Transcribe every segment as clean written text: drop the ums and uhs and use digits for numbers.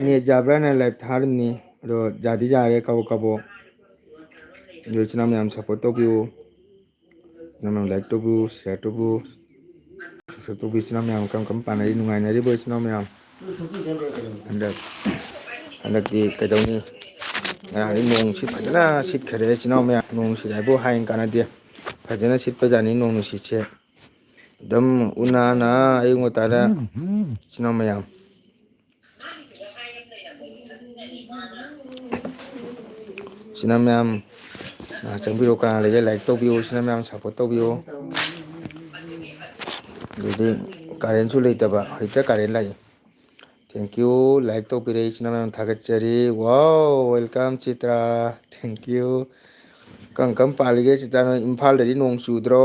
Net ꯌꯥꯕ꯭ꯔꯥꯅ live ꯊꯥꯔꯤꯕꯅꯤ ꯑꯗꯣ ꯌꯥꯗꯤ ꯌꯥꯔꯦ ꯀꯕꯣꯛ ꯀꯕꯣꯛ ꯑꯗꯣ ꯏꯆꯤꯟ ꯏꯅꯥꯎ ꯃꯌꯥꯝ ꯁꯞꯄꯣꯔꯠ ꯇꯧꯕꯤꯌꯨ, ꯏꯆꯤꯟ ꯏꯅꯥꯎ ꯂꯥꯏꯛ ꯇꯧꯕꯤꯌꯨ, ꯁꯤꯌꯔ ꯇꯧꯕꯤꯌꯨ, ꯁꯞꯁꯀ꯭ꯔꯥꯏꯕ ꯏꯆꯤꯟ ꯏꯅꯥꯎ ꯃꯌꯥꯝ ꯀꯔꯝ ꯄꯥꯅꯔꯤ ꯅꯨꯡꯉꯥꯏꯅꯔꯤꯕꯣ ꯏꯆꯤꯟ ꯏꯅꯥꯎ ꯃꯌꯥꯝ? ꯍꯟꯗꯛꯇꯤ ꯀꯩꯗꯧꯅꯤ, ꯉꯔꯥꯡꯗꯤ ꯅꯣꯡꯁꯤ ꯐꯖꯅ ꯁꯤꯠꯈ꯭ꯔꯦ ꯏꯆꯤꯟ ꯏꯅꯥꯎ ꯃꯌꯥꯝ. ꯅꯣꯡꯁꯤ ꯍꯥꯏꯕꯨ ꯍꯥꯏꯅ ꯀꯥꯟꯅꯗꯦ, ꯐꯖꯅ ꯁꯤꯠꯄꯖꯥꯠꯅꯤ ꯅꯣꯡ ꯅꯨꯡꯁꯤꯠꯁꯦ. ꯑꯗꯨꯝ ꯎꯅꯥꯅ ꯑꯌꯨꯛ ꯉꯟꯇꯥꯗ ꯏꯆꯤꯟ ꯏꯅꯥꯎ ꯃꯌꯥꯝ ꯏꯆꯤꯟ ꯏꯅꯥꯎ ꯃꯌꯥꯝ ꯆꯪꯕꯤꯌꯨ, ꯀꯅꯥ ꯂꯩꯒꯦ ꯂꯥꯏꯛ ꯇꯧꯕꯤꯌꯨ, ꯏꯆꯤꯟ ꯏꯅꯥꯎ ꯃꯌꯥꯝ ꯁꯞꯄꯣꯔꯠ ꯇꯧꯕꯤꯌꯨ. ꯑꯗꯨꯗꯤ ꯀꯥꯔꯦꯟꯁꯨ ꯂꯩꯇꯕ, ꯍꯧꯖꯤꯛꯇ ꯀꯥꯔꯦꯟ ꯂꯥꯛꯏ. ꯊꯦꯡꯀ꯭ꯌꯨ ꯂꯥꯏꯛ ꯇꯧꯕꯤꯔꯛꯏ ꯏꯆꯤꯟ ꯏꯅꯥꯎ ꯃꯌꯥꯝ ꯊꯥꯒꯠꯆꯔꯤ. ꯋꯥꯎ ꯋꯦꯜꯀꯝ ꯆꯤꯇ꯭ꯔꯥ, ꯊꯦꯡꯀ꯭ꯌꯨ. ꯀꯔꯝ ꯀꯔꯝ ꯄꯥꯜꯂꯤꯒꯦ ꯆꯤꯇ꯭ꯔꯥ, ꯅꯣꯏ ꯏꯝꯐꯥꯜꯗꯗꯤ ꯅꯣꯡ ꯆꯨꯗ꯭ꯔꯣ?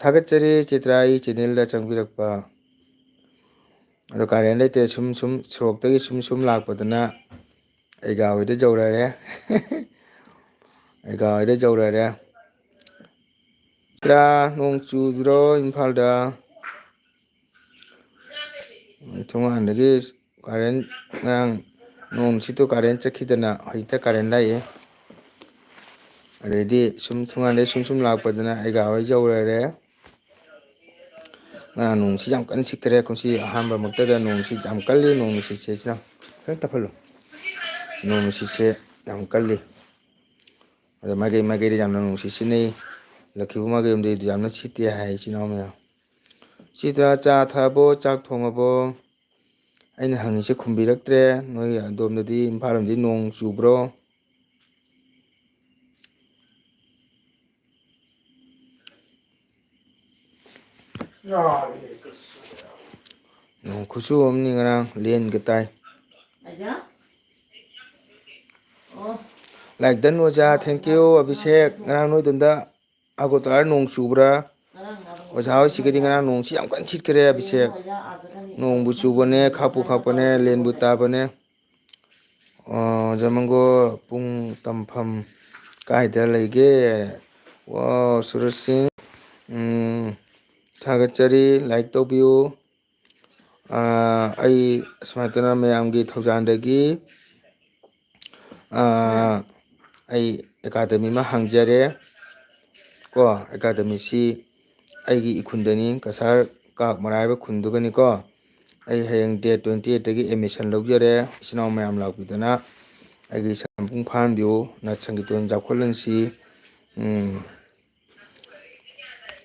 ꯊꯥꯒꯠꯆꯔꯤ ꯆꯤꯇ꯭ꯔꯥ ꯑꯩ ꯆꯦꯅꯦꯜꯗ ꯆꯪꯕꯤꯔꯛꯄ. ꯑꯗꯣ ꯀꯥꯔꯦꯟ ꯂꯩꯇꯦ, ꯁꯨꯝ ꯁꯣꯔꯣꯛꯇꯒꯤ ꯁꯨꯝ ꯂꯥꯛꯄꯗꯅ ꯑꯩꯒꯥ ꯍꯣꯏꯗ ꯌꯧꯔꯔꯦ. ꯑꯩꯒꯥ ꯍꯣꯏꯗ ꯌꯧꯔꯔꯦ. ꯆꯤꯇ꯭ꯔꯥ ꯅꯣꯡ ꯆꯨꯗ꯭ꯔꯣ ꯏꯝꯐꯥꯜꯗ? ꯊꯣꯡꯉꯥꯟꯗꯒꯤ ꯀꯥꯔꯦꯟ ꯉꯔꯥꯡ ꯅꯣꯡꯁꯤꯗꯣ ꯀꯥꯔꯦꯟ ꯆꯠꯈꯤꯗꯅ ꯍꯧꯖꯤꯛꯇ ꯀꯥꯔꯦꯟ ꯂꯥꯛꯏ. ꯑꯗꯩꯗꯤ ꯊꯣꯡꯒꯥꯟꯗꯩ ꯁꯨꯝ ꯂꯥꯛꯄꯗꯅ ꯑꯩꯒꯥ ꯍꯣꯏ ꯌꯧꯔꯔꯦ. ꯉꯔꯥꯡ ꯅꯣꯡꯁꯤ ꯌꯥꯝ ꯀꯟꯅ ꯁꯤꯠꯈ꯭ꯔꯦ. ꯀꯨꯝꯁꯤ ꯑꯍꯥꯟꯕꯃꯛꯇꯗ ꯅꯣꯡꯁꯤ ꯌꯥꯝ ꯀꯜꯂꯤ. ꯅꯣꯡ ꯅꯨꯡꯁꯤꯠꯁꯦ ꯈꯤꯇꯪ ꯇꯞꯍꯜꯂꯨ. ꯅꯣꯡ ꯅꯨꯡꯁꯤꯠꯁꯦ ꯌꯥꯝ ꯀꯜꯂꯤ. ꯑꯗꯣ ꯃꯥꯏꯀꯩꯗ ꯌꯥꯝꯅ ꯅꯨꯡꯁꯤꯠ ꯁꯤꯠꯅꯩ. ꯂꯛꯈꯤꯕ ꯃꯥꯏꯀꯩꯔꯣꯝꯗꯗꯤ ꯌꯥꯝꯅ ꯁꯤꯠꯇꯦ ꯍꯥꯏ ꯏꯆꯤꯜ ꯏꯅꯥꯎ ꯃꯌꯥꯝ. ꯆꯤꯇ꯭ꯔꯥ ꯆꯥ ꯊꯛꯑꯕꯣ, ꯆꯥꯛ ꯊꯣꯡꯉꯕꯣ? ꯑꯩꯅ ꯍꯪꯉꯤꯁꯦ ꯈꯨꯝꯕꯤꯔꯛꯇ꯭ꯔꯦ. ꯅꯣꯏ ꯑꯗꯣꯝꯗꯗꯤ ꯏꯝꯐꯥꯜ ꯂꯣꯝꯗꯗꯤ ꯅꯣꯡ ꯆꯨꯕ꯭ꯔꯣ? ꯅꯣꯡ ꯈꯨꯆꯨ ꯑꯃꯅꯤ ꯉꯔꯥꯡ ꯂꯦꯟꯒ ꯇꯥꯏ. ꯂꯥꯏꯛ ꯗꯟ ꯑꯣꯖꯥ, ꯊꯦꯡꯀ꯭ꯌꯨ. ꯑꯕꯤꯁꯦꯛ, ꯉꯔꯥꯡ ꯅꯣꯏꯗꯣꯝꯗ ꯑꯒꯣꯇꯥꯔ ꯅꯣꯡ ꯆꯨꯕ꯭ꯔꯥ? ꯑꯣꯖꯥ ꯍꯣꯏꯁꯤꯒꯗꯤ ꯉꯔꯥꯡ ꯅꯣꯡꯁꯤ ꯌꯥꯝ ꯀꯟꯅ ꯁꯤꯠꯈ꯭ꯔꯦ ꯑꯕꯤꯁꯦꯛ. ꯅꯣꯡꯕꯨ ꯆꯨꯕꯅꯦ, ꯈꯥꯛꯄꯨ ꯈꯥꯛꯄꯅꯦ, ꯂꯦꯟꯕꯨ ꯇꯥꯕꯅꯦ. ꯖꯃꯪꯒꯣ ꯄꯨꯡ ꯇꯝꯐꯝ ꯀꯥꯏꯗ ꯂꯩꯒꯦ? ꯋꯥꯎ ꯁꯨꯔꯖ ꯁꯤꯡ, ꯊꯥꯒꯠꯆꯔꯤ, ꯂꯥꯏꯛ ꯇꯧꯕꯤꯌꯨ. ꯑꯩ ꯁꯨꯃꯥꯏꯅ ꯃꯌꯥꯝꯒꯤ ꯊꯧꯖꯥꯜꯗꯒꯤ ꯑꯩ ꯑꯦꯀꯥꯗꯃꯤ ꯑꯃ ꯍꯥꯡꯖꯔꯦ ꯀꯣ. ꯑꯦꯀꯥꯗꯃꯤꯁꯤ ꯑꯩꯒꯤ ꯏꯈꯨꯟꯗꯅꯤ, ꯀꯁꯥꯔ ꯀꯥꯛ-ꯃꯔꯥ ꯍꯥꯏꯕ ꯈꯨꯟꯗꯨꯒꯅꯤꯀꯣ. ꯑꯩ ꯍꯌꯦꯡ ꯗꯦꯠ 28ꯇꯒꯤ ꯑꯦꯠꯃꯤꯁꯟ ꯂꯧꯖꯔꯦ. ꯏꯆꯤꯟ ꯏꯅꯥꯎ ꯃꯌꯥꯝ ꯂꯥꯛꯄꯤꯗꯅ ꯑꯩꯒꯤ ꯃꯄꯨꯡ ꯐꯥꯍꯟꯕꯤꯌꯨ. ꯅꯠ ꯁꯪꯒꯤꯇꯣꯟ ꯆꯥꯎꯈꯠꯍꯟꯁꯤ.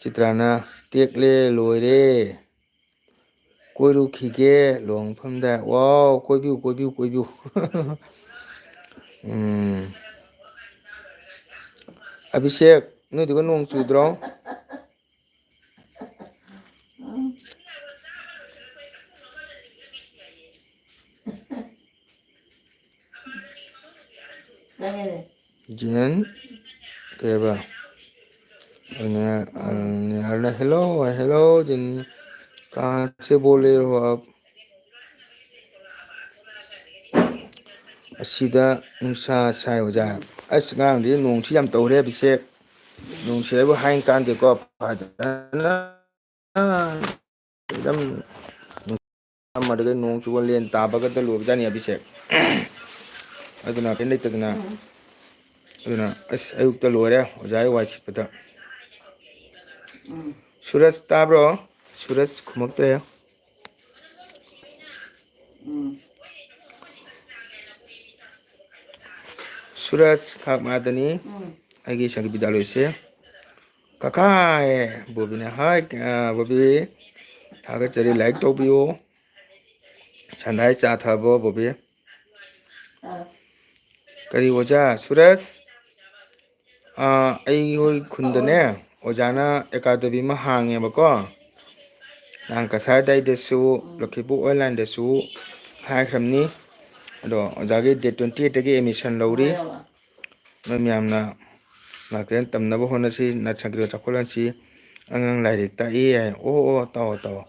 ꯆꯤꯇ꯭ꯔꯥꯅ ꯇꯦꯛꯂꯦ ꯂꯣꯏꯔꯦ, ꯀꯣꯏꯔꯨꯈꯤꯒꯦ ꯂꯨꯍꯣꯡꯐꯝꯗ. ꯋꯥꯎ ꯀꯣꯏꯕꯤꯌꯨ ꯀꯣꯏꯕꯤꯌꯨ ꯀꯣꯏꯕꯤꯌꯨ. ꯑꯕꯤꯁꯦꯛ, ꯅꯣꯏꯗꯨꯒ ꯅꯣꯡ ꯆꯨꯗ꯭ꯔꯣ? ꯖꯦꯟ ꯀꯩꯕ ꯍꯦꯜꯂꯣ ꯍꯦꯜꯂꯣ ꯖꯤꯟ कहाँ से बोले हो आप? ꯑꯁꯤꯗ ꯅꯨꯡꯁꯥ ꯁꯥꯏ ꯑꯣꯖꯥ. ꯑꯁ ꯉꯔꯥꯡꯗꯤ ꯅꯣꯡꯁꯤ ꯌꯥꯝ ꯇꯧꯔꯦ ꯑꯕꯤꯁꯦꯛ. ꯅꯣꯡꯁꯤ ꯍꯥꯏꯕꯨ ꯍꯥꯏꯅ ꯀꯥꯟꯗꯦꯀꯣ, ꯐꯖꯅ ꯑꯗꯨꯒ ꯅꯣꯡ ꯆꯨꯕ ꯂꯦꯟ ꯇꯥꯕꯒꯇ ꯂꯣꯏꯕꯖꯥꯠꯅꯤ ꯑꯕꯤꯁꯦꯛ. ꯑꯗꯨꯅ ꯀꯔꯤꯝ ꯂꯩꯇꯗꯅ, ꯑꯗꯨꯅ ꯑꯁ ꯑꯌꯨꯛꯇ ꯂꯣꯏꯔꯦ ꯑꯣꯖꯥꯒꯤ ꯋꯥꯏ ꯁꯤꯠꯄꯗ. ꯁꯨꯔꯖ ꯇꯥꯕ꯭ꯔꯣ? ꯁꯨꯔꯖ ꯈꯨꯝꯃꯛꯇ꯭ꯔꯦ. ꯁꯨꯔꯖ ꯈꯥꯛ-ꯃꯔꯥꯗꯅꯤ ꯑꯩꯒꯤ ꯁꯪꯒꯤꯠ ꯕꯤꯗ꯭ꯌꯥꯂꯣꯏꯁꯦ. ꯀꯀꯥ ꯕꯣꯕꯤꯅ ꯍꯥꯏ ꯕꯣꯕꯤ ꯊꯥꯒꯠꯆꯔꯤ, ꯂꯥꯏꯛ ꯇꯧꯕꯤꯌꯨ. ꯁꯟꯗꯥꯏ ꯆꯥ ꯊꯛꯑꯕꯣ ꯕꯣꯕꯤ? ꯀꯔꯤ ꯑꯣꯖꯥ? ꯁꯨꯔꯖ, ꯑꯩꯈꯣꯏ ꯈꯨꯟꯗꯅꯦ ꯑꯣꯖꯥꯅ ꯑꯦꯀꯥꯗꯃꯤ ꯑꯃ ꯍꯥꯡꯉꯦꯕꯀꯣ. ꯅꯍꯥꯟ ꯀꯁꯥꯔꯗꯥꯏꯗꯁꯨ, ꯂꯛꯈꯤꯄꯨꯔ ꯑꯣꯟꯂꯥꯏꯟꯗꯁꯨ ꯍꯥꯏꯈ꯭ꯔꯕꯅꯤ. ꯑꯗꯣ ꯑꯣꯖꯥꯒꯤ ꯗꯦꯠ 28ꯇꯒꯤ ꯑꯦꯠꯃꯤꯁꯟ ꯂꯧꯔꯤ. ꯅꯣꯏ ꯃꯌꯥꯝꯅ ꯂꯥꯛꯇꯅ ꯇꯝꯅꯕ ꯍꯣꯠꯅꯁꯤ. ꯅꯠ ꯁꯪꯒꯤꯇꯣꯟ ꯆꯥꯎꯈꯠꯍꯟꯁꯤ. ꯑꯉꯥꯡ ꯂꯥꯏꯔꯤꯛ ꯇꯥꯛꯏ ꯍꯥꯏ. ꯑꯣ ꯇꯥꯛꯑꯣ ꯇꯥꯛꯑꯣ.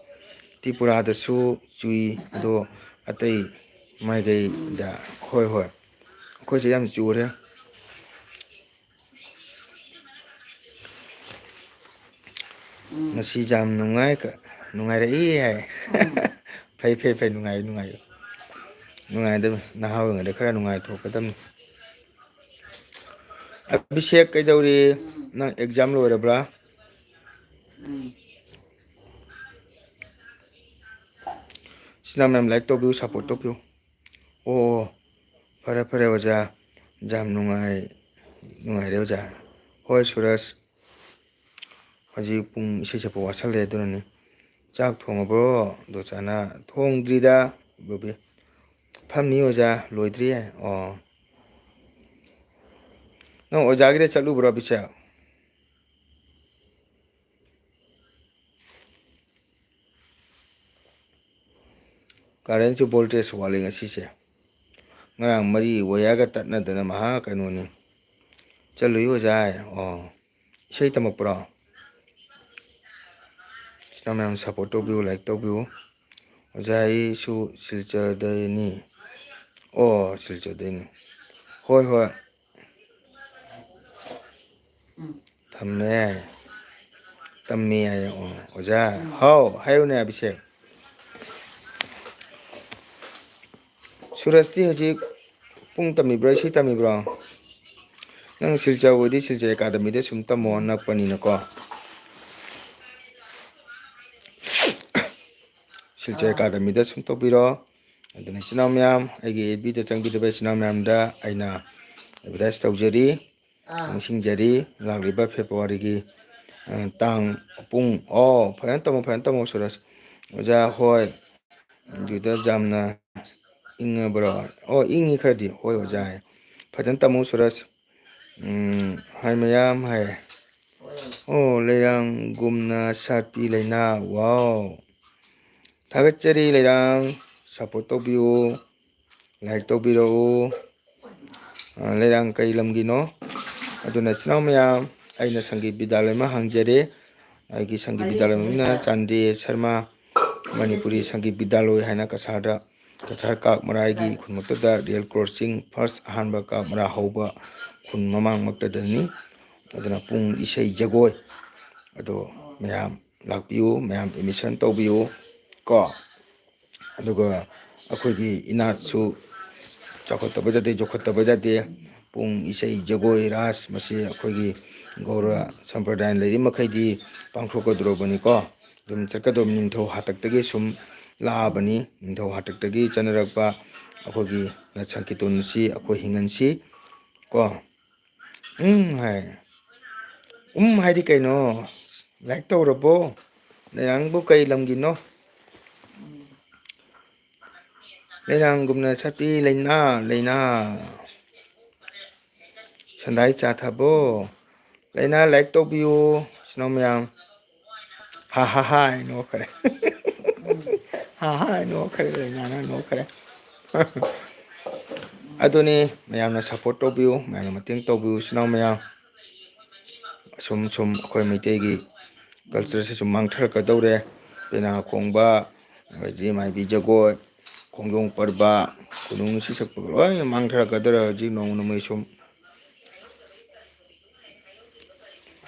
ꯇ꯭ꯔꯤꯄꯨꯔꯥꯗꯁꯨ ꯆꯨꯏ, ꯑꯗꯣ ꯑꯇꯩ ꯃꯥꯏꯀꯩꯗ, ꯍꯣꯏ ꯍꯣꯏ ꯑꯩꯈꯣꯏꯁꯦ ꯌꯥꯝ ꯆꯨꯔꯦ. ꯉꯁꯤ ꯌꯥꯝ ꯅꯨꯡꯉꯥꯏꯔꯛꯏ ꯍꯥꯏ. ꯐꯩ ꯅꯨꯡꯉꯥꯏꯗꯕ ꯅꯍꯥ ꯑꯣꯏꯔꯤꯉꯩꯗ ꯈꯔ ꯅꯨꯡꯉꯥꯏꯊꯣꯛꯀꯗꯕꯅꯤ ꯑꯕꯤꯁꯦꯛ ꯀꯩꯗꯧꯔꯤ ꯅꯪ ꯑꯦꯛꯖꯥꯝ ꯂꯣꯏꯔꯕ꯭ꯔꯥ ꯁꯤꯅ ꯃꯌꯥꯝ ꯂꯥꯏꯛ ꯇꯧꯕꯤꯌꯨ ꯁꯞꯄꯣꯔꯠ ꯇꯧꯕꯤꯌꯨ ꯑꯣ ꯐꯔꯦ ꯑꯣꯖꯥ ꯌꯥꯝ ꯅꯨꯡꯉꯥꯏꯔꯦ ꯑꯣꯖꯥ ꯍꯣꯏ ꯁꯨꯔꯁ ꯍꯧꯖꯤꯛ ꯄꯨꯡ ꯏꯁꯩ ꯁꯛꯄ ꯋꯥꯠꯁꯜꯂꯦ ꯑꯗꯨꯅꯅꯤ ꯆꯥꯛ ꯊꯣꯡꯉꯕ꯭ꯔꯣ ꯗꯣꯆꯥꯅ ꯊꯣꯡꯗ꯭ꯔꯤꯗ ꯕꯣꯕꯤ ꯐꯝꯃꯤ ꯑꯣꯖꯥ ꯂꯣꯏꯗ꯭ꯔꯤꯌꯦ ꯑꯣ ꯅꯪ ꯑꯣꯖꯥꯒꯤꯗ ꯆꯠꯂꯨꯕ꯭ꯔꯣ ꯕꯤꯁꯦ ꯀꯥꯔꯦꯟꯁꯨ ꯚꯣꯜꯇꯦꯖ ꯋꯥꯠꯂꯤ ꯉꯁꯤꯁꯦ ꯉꯔꯥꯡ ꯃꯔꯤ ꯋꯥꯌꯔꯒ ꯇꯠꯅꯗꯅ ꯃꯍꯥ ꯀꯩꯅꯣꯅꯤ ꯆꯠꯂꯨꯏ ꯑꯣꯖꯥ ꯑꯣ ꯏꯁꯩ ꯇꯝꯃꯛꯄ꯭ꯔꯣ ꯁꯤꯅ ꯃꯌꯥꯝ ꯁꯞꯄꯣꯔꯠ ꯇꯧꯕꯤꯌꯨ ꯂꯥꯏꯛ ꯇꯧꯕꯤꯌꯨ ꯑꯣꯖꯥ ꯑꯩꯁꯨ ꯁꯤꯜꯆꯔꯗꯩꯅꯤ ꯑꯣ ꯁꯤꯜꯆꯔꯗꯩꯅꯤ ꯍꯣꯏ ꯊꯝꯃꯦ ꯇꯝꯃꯦ ꯍꯥꯏꯌꯦ ꯑꯣ ꯑꯣꯖꯥ ꯍꯥꯎ ꯍꯥꯏꯌꯨꯅꯦ ꯑꯕꯤꯁꯦꯛ ꯁꯨꯔꯁꯇꯤ ꯍꯧꯖꯤꯛ ꯄꯨꯡ ꯇꯝꯃꯤꯕ꯭ꯔꯣ ꯏꯁꯩ ꯇꯝꯃꯤꯕ꯭ꯔꯣ ꯅꯪ ꯁꯤꯜꯆꯔ ꯑꯣꯏꯗꯤ ꯁꯤꯜꯆꯔ ꯑꯦꯀꯥꯗꯃꯤꯗ ꯁꯨꯝ ꯇꯝꯃꯣ ꯅꯛꯄꯅꯤꯅꯀꯣ ꯁꯤꯜꯆꯔ ꯑꯦꯀꯥꯗꯃꯤꯗ ꯁꯨꯝ ꯇꯧꯕꯤꯔꯣ ꯑꯗꯨꯅ ꯏꯆꯤꯟ ꯏꯅꯥꯎ ꯃꯌꯥꯝ ꯑꯩꯒꯤ ꯑꯦꯐ.ꯕꯤꯗ ꯆꯪꯕꯤꯗꯕ ꯏꯆꯤꯟ ꯏꯅꯥꯎ ꯃꯌꯥꯝꯗ ꯑꯩꯅ ꯑꯦꯗꯚꯔꯇꯥꯏꯁ ꯇꯧꯖꯔꯤ ꯅꯤꯡꯁꯤꯡꯖꯔꯤ ꯂꯥꯛꯂꯤꯕ ꯐꯦꯕꯋꯥꯔꯤꯒꯤ ꯇꯥꯡ ꯄꯨꯡ ꯐꯖꯅ ꯇꯝꯃꯣ ꯁꯨꯔꯁ ꯑꯣꯖꯥ ꯍꯣꯏ ꯑꯗꯨꯗ ꯌꯥꯝꯅ ꯏꯪꯉꯕ꯭ꯔꯣ ꯏꯪꯉꯤ ꯈꯔꯗꯤ ꯍꯣꯏ ꯑꯣꯖꯥ ꯐꯖꯅ ꯇꯝꯃꯨ ꯁꯨꯔꯁ ꯍꯥꯏ ꯃꯌꯥꯝ ꯍꯥꯏ ꯂꯩꯔꯥꯡꯒꯨꯝꯅ ꯁꯥꯠꯄꯤ ꯂꯩꯅꯥ ꯋꯥꯎ ꯊꯥꯒꯠꯆꯔꯤ ꯂꯩꯔꯥꯡ ꯁꯞꯄꯣꯔꯠ ꯇꯧꯕꯤꯌꯨ ꯂꯥꯏꯛ ꯇꯧꯕꯤꯔꯛꯎ ꯂꯩꯔꯥꯡ ꯀꯩ ꯂꯝꯒꯤꯅꯣ ꯑꯗꯨꯅ ꯏꯆꯤꯟ ꯏꯅꯥꯎ ꯃꯌꯥꯝ ꯑꯩꯅ ꯁꯪꯒꯤꯠ ꯕꯤꯗ꯭ꯌꯥꯂୟ ꯑꯃ ꯍꯥꯡꯖꯔꯦ ꯑꯩꯒꯤ ꯁꯪꯒꯤꯠ ꯕꯤꯗ꯭ꯌꯥꯂୟ ꯃꯃꯤꯡꯅ ꯆꯥꯟꯗꯦ ꯁꯔꯃ ꯃꯅꯤꯄꯨꯔꯤ ꯁꯪꯒꯤꯠ ꯕꯤꯗ꯭ꯌꯥꯂꯣꯏ ꯍꯥꯏꯅ ꯀꯁꯥꯔ ꯀꯥꯛꯃꯔꯥꯏꯒꯤ ꯈꯨꯟꯃꯛꯇꯗ ꯔꯤꯌꯦꯜ ꯀ꯭ꯔꯣꯁꯤꯡ ꯐꯥꯔꯁ ꯑꯍꯥꯟꯕ ꯀꯥꯛꯃꯔꯥ ꯍꯧꯕ ꯈꯨꯟ ꯃꯃꯥꯡꯃꯛꯇꯗꯅꯤ ꯑꯗꯨꯅ ꯄꯨꯡ ꯏꯁꯩ ꯖꯒꯣꯏ ꯑꯗꯣ ꯃꯌꯥꯝ ꯂꯥꯛꯄꯤꯌꯨ ꯃꯌꯥꯝ ꯑꯦꯠꯃꯤꯁꯟ ꯇꯧꯕꯤꯌꯨ ꯀꯣ ꯑꯗꯨꯒ ꯑꯩꯈꯣꯏꯒꯤ ꯏꯅꯥꯠꯁꯨ ꯆꯥꯎꯈꯠꯇꯕ ꯌꯥꯗꯦ ꯌꯣꯛꯈꯠꯇꯕ ꯌꯥꯗꯦ ꯄꯨꯡ ꯏꯁꯩ ꯖꯒꯣꯏ ꯔꯥꯁ ꯃꯁꯤ ꯑꯩꯈꯣꯏꯒꯤ ꯒꯧꯔ ꯁꯝꯄ꯭ꯔꯗꯥꯌꯟ ꯂꯩꯔꯤ ꯃꯈꯩꯗꯤ ꯄꯥꯡꯊꯣꯛꯀꯗꯧꯔꯕꯅꯤꯀꯣ ꯑꯗꯨꯝ ꯆꯠꯀꯗꯧꯕ ꯅꯤꯡꯊꯧ ꯍꯥꯛꯇꯛꯇꯒꯤ ꯁꯨꯝ ꯂꯥꯛꯑꯕꯅꯤ ꯅꯤꯡꯊꯧ ꯍꯥꯛꯇꯛꯇꯒꯤ ꯆꯠꯅꯔꯛꯄ ꯑꯩꯈꯣꯏꯒꯤ ꯁꯪꯀꯤꯇꯣꯟ ꯑꯁꯤ ꯑꯩꯈꯣꯏ ꯍꯤꯡꯍꯟꯁꯤ ꯀꯣ ꯍꯥꯏ ꯍꯥꯏꯗꯤ ꯀꯩꯅꯣ ꯂꯥꯏꯛ ꯇꯧꯔꯕꯣ ꯂꯩꯔꯥꯡꯕꯨ ꯀꯩ ꯂꯝꯒꯤꯅꯣ ꯂꯩꯔꯥꯡꯒꯨꯝꯅ ꯁꯥꯠꯄꯤ ꯂꯩꯅꯥ ꯁꯟꯗꯥꯏ ꯆꯥ ꯊꯕꯣ ꯂꯩꯅꯥ ꯂꯥꯏꯛ ꯇꯧꯕꯤꯌꯨ ꯏꯆꯤꯟ ꯏꯅꯥꯎ ꯃꯌꯥꯝ ꯍꯥꯏ ꯅꯣꯛꯈ꯭ꯔꯦ ꯅꯣꯛꯈ꯭ꯔꯦ ꯂꯩꯅꯥꯅ ꯅꯣꯛꯈ꯭ꯔꯦ ꯑꯗꯨꯅꯤ ꯃꯌꯥꯝꯅ ꯁꯞꯄꯣꯔꯠ ꯇꯧꯕꯤꯌꯨ ꯃꯌꯥꯝꯅ ꯃꯇꯦꯡ ꯇꯧꯕꯤꯌꯨ ꯏꯆꯤꯟ ꯏꯅꯥꯎ ꯃꯌꯥꯝ ꯁꯨꯝ ꯑꯩꯈꯣꯏ ꯃꯩꯇꯩꯒꯤ ꯀꯜꯆꯔꯁꯤ ꯁꯨꯝ ꯃꯥꯡꯊꯔꯛꯀꯗꯧꯔꯦ ꯄꯦꯅꯥ ꯈꯣꯡꯕ ꯑꯗꯒꯤ ꯃꯥꯏꯕꯤ ꯖꯒꯣꯏ ꯈꯣꯡꯖꯣꯝ ꯄꯔꯕ ꯈꯨꯅꯨꯡ ꯏꯁꯩ ꯁꯛꯄꯒ ꯂꯣꯏꯅ ꯃꯥꯡꯊꯔꯛꯀꯗꯧꯔꯦ ꯍꯧꯖꯤꯛ ꯅꯣꯡꯃ ꯅꯣꯡꯃꯒꯤ ꯁꯨꯝ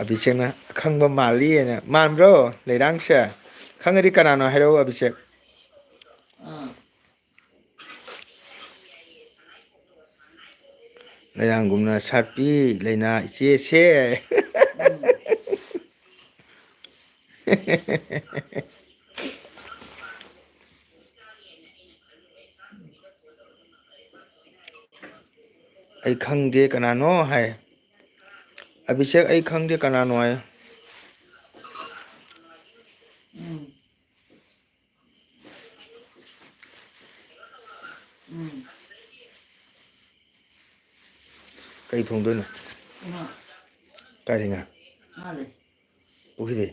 ꯑꯕꯤꯁꯦꯛꯅ ꯑꯈꯪꯕ ꯃꯥꯜꯂꯤꯅ ꯃꯥꯟꯕ꯭ꯔꯣ ꯂꯩꯔꯥꯡꯁꯦ ꯈꯪꯉꯗꯤ ꯀꯅꯥꯅꯣ ꯍꯥꯏꯔꯛꯎ ꯑꯕꯤꯁꯦꯛ ꯂꯩꯔꯥꯡꯒꯨꯝꯅ ꯁꯥꯠꯄꯤ ꯂꯩꯅꯥ ꯏꯆꯦꯁꯦ ꯑꯩ ꯈꯪꯗꯦ ꯀꯅꯥꯅꯣ ꯍꯥꯏ ꯑꯕꯤꯁꯦꯛ ꯑꯩ ꯈꯪꯗꯦ ꯀꯅꯥꯅꯣ ꯍꯥꯏ ꯀꯩ ꯊꯣꯡꯗꯣꯏꯅꯣ ꯀꯥꯏꯗꯩ ꯉꯥ ꯄꯨꯈ꯭ꯔꯤꯗꯩ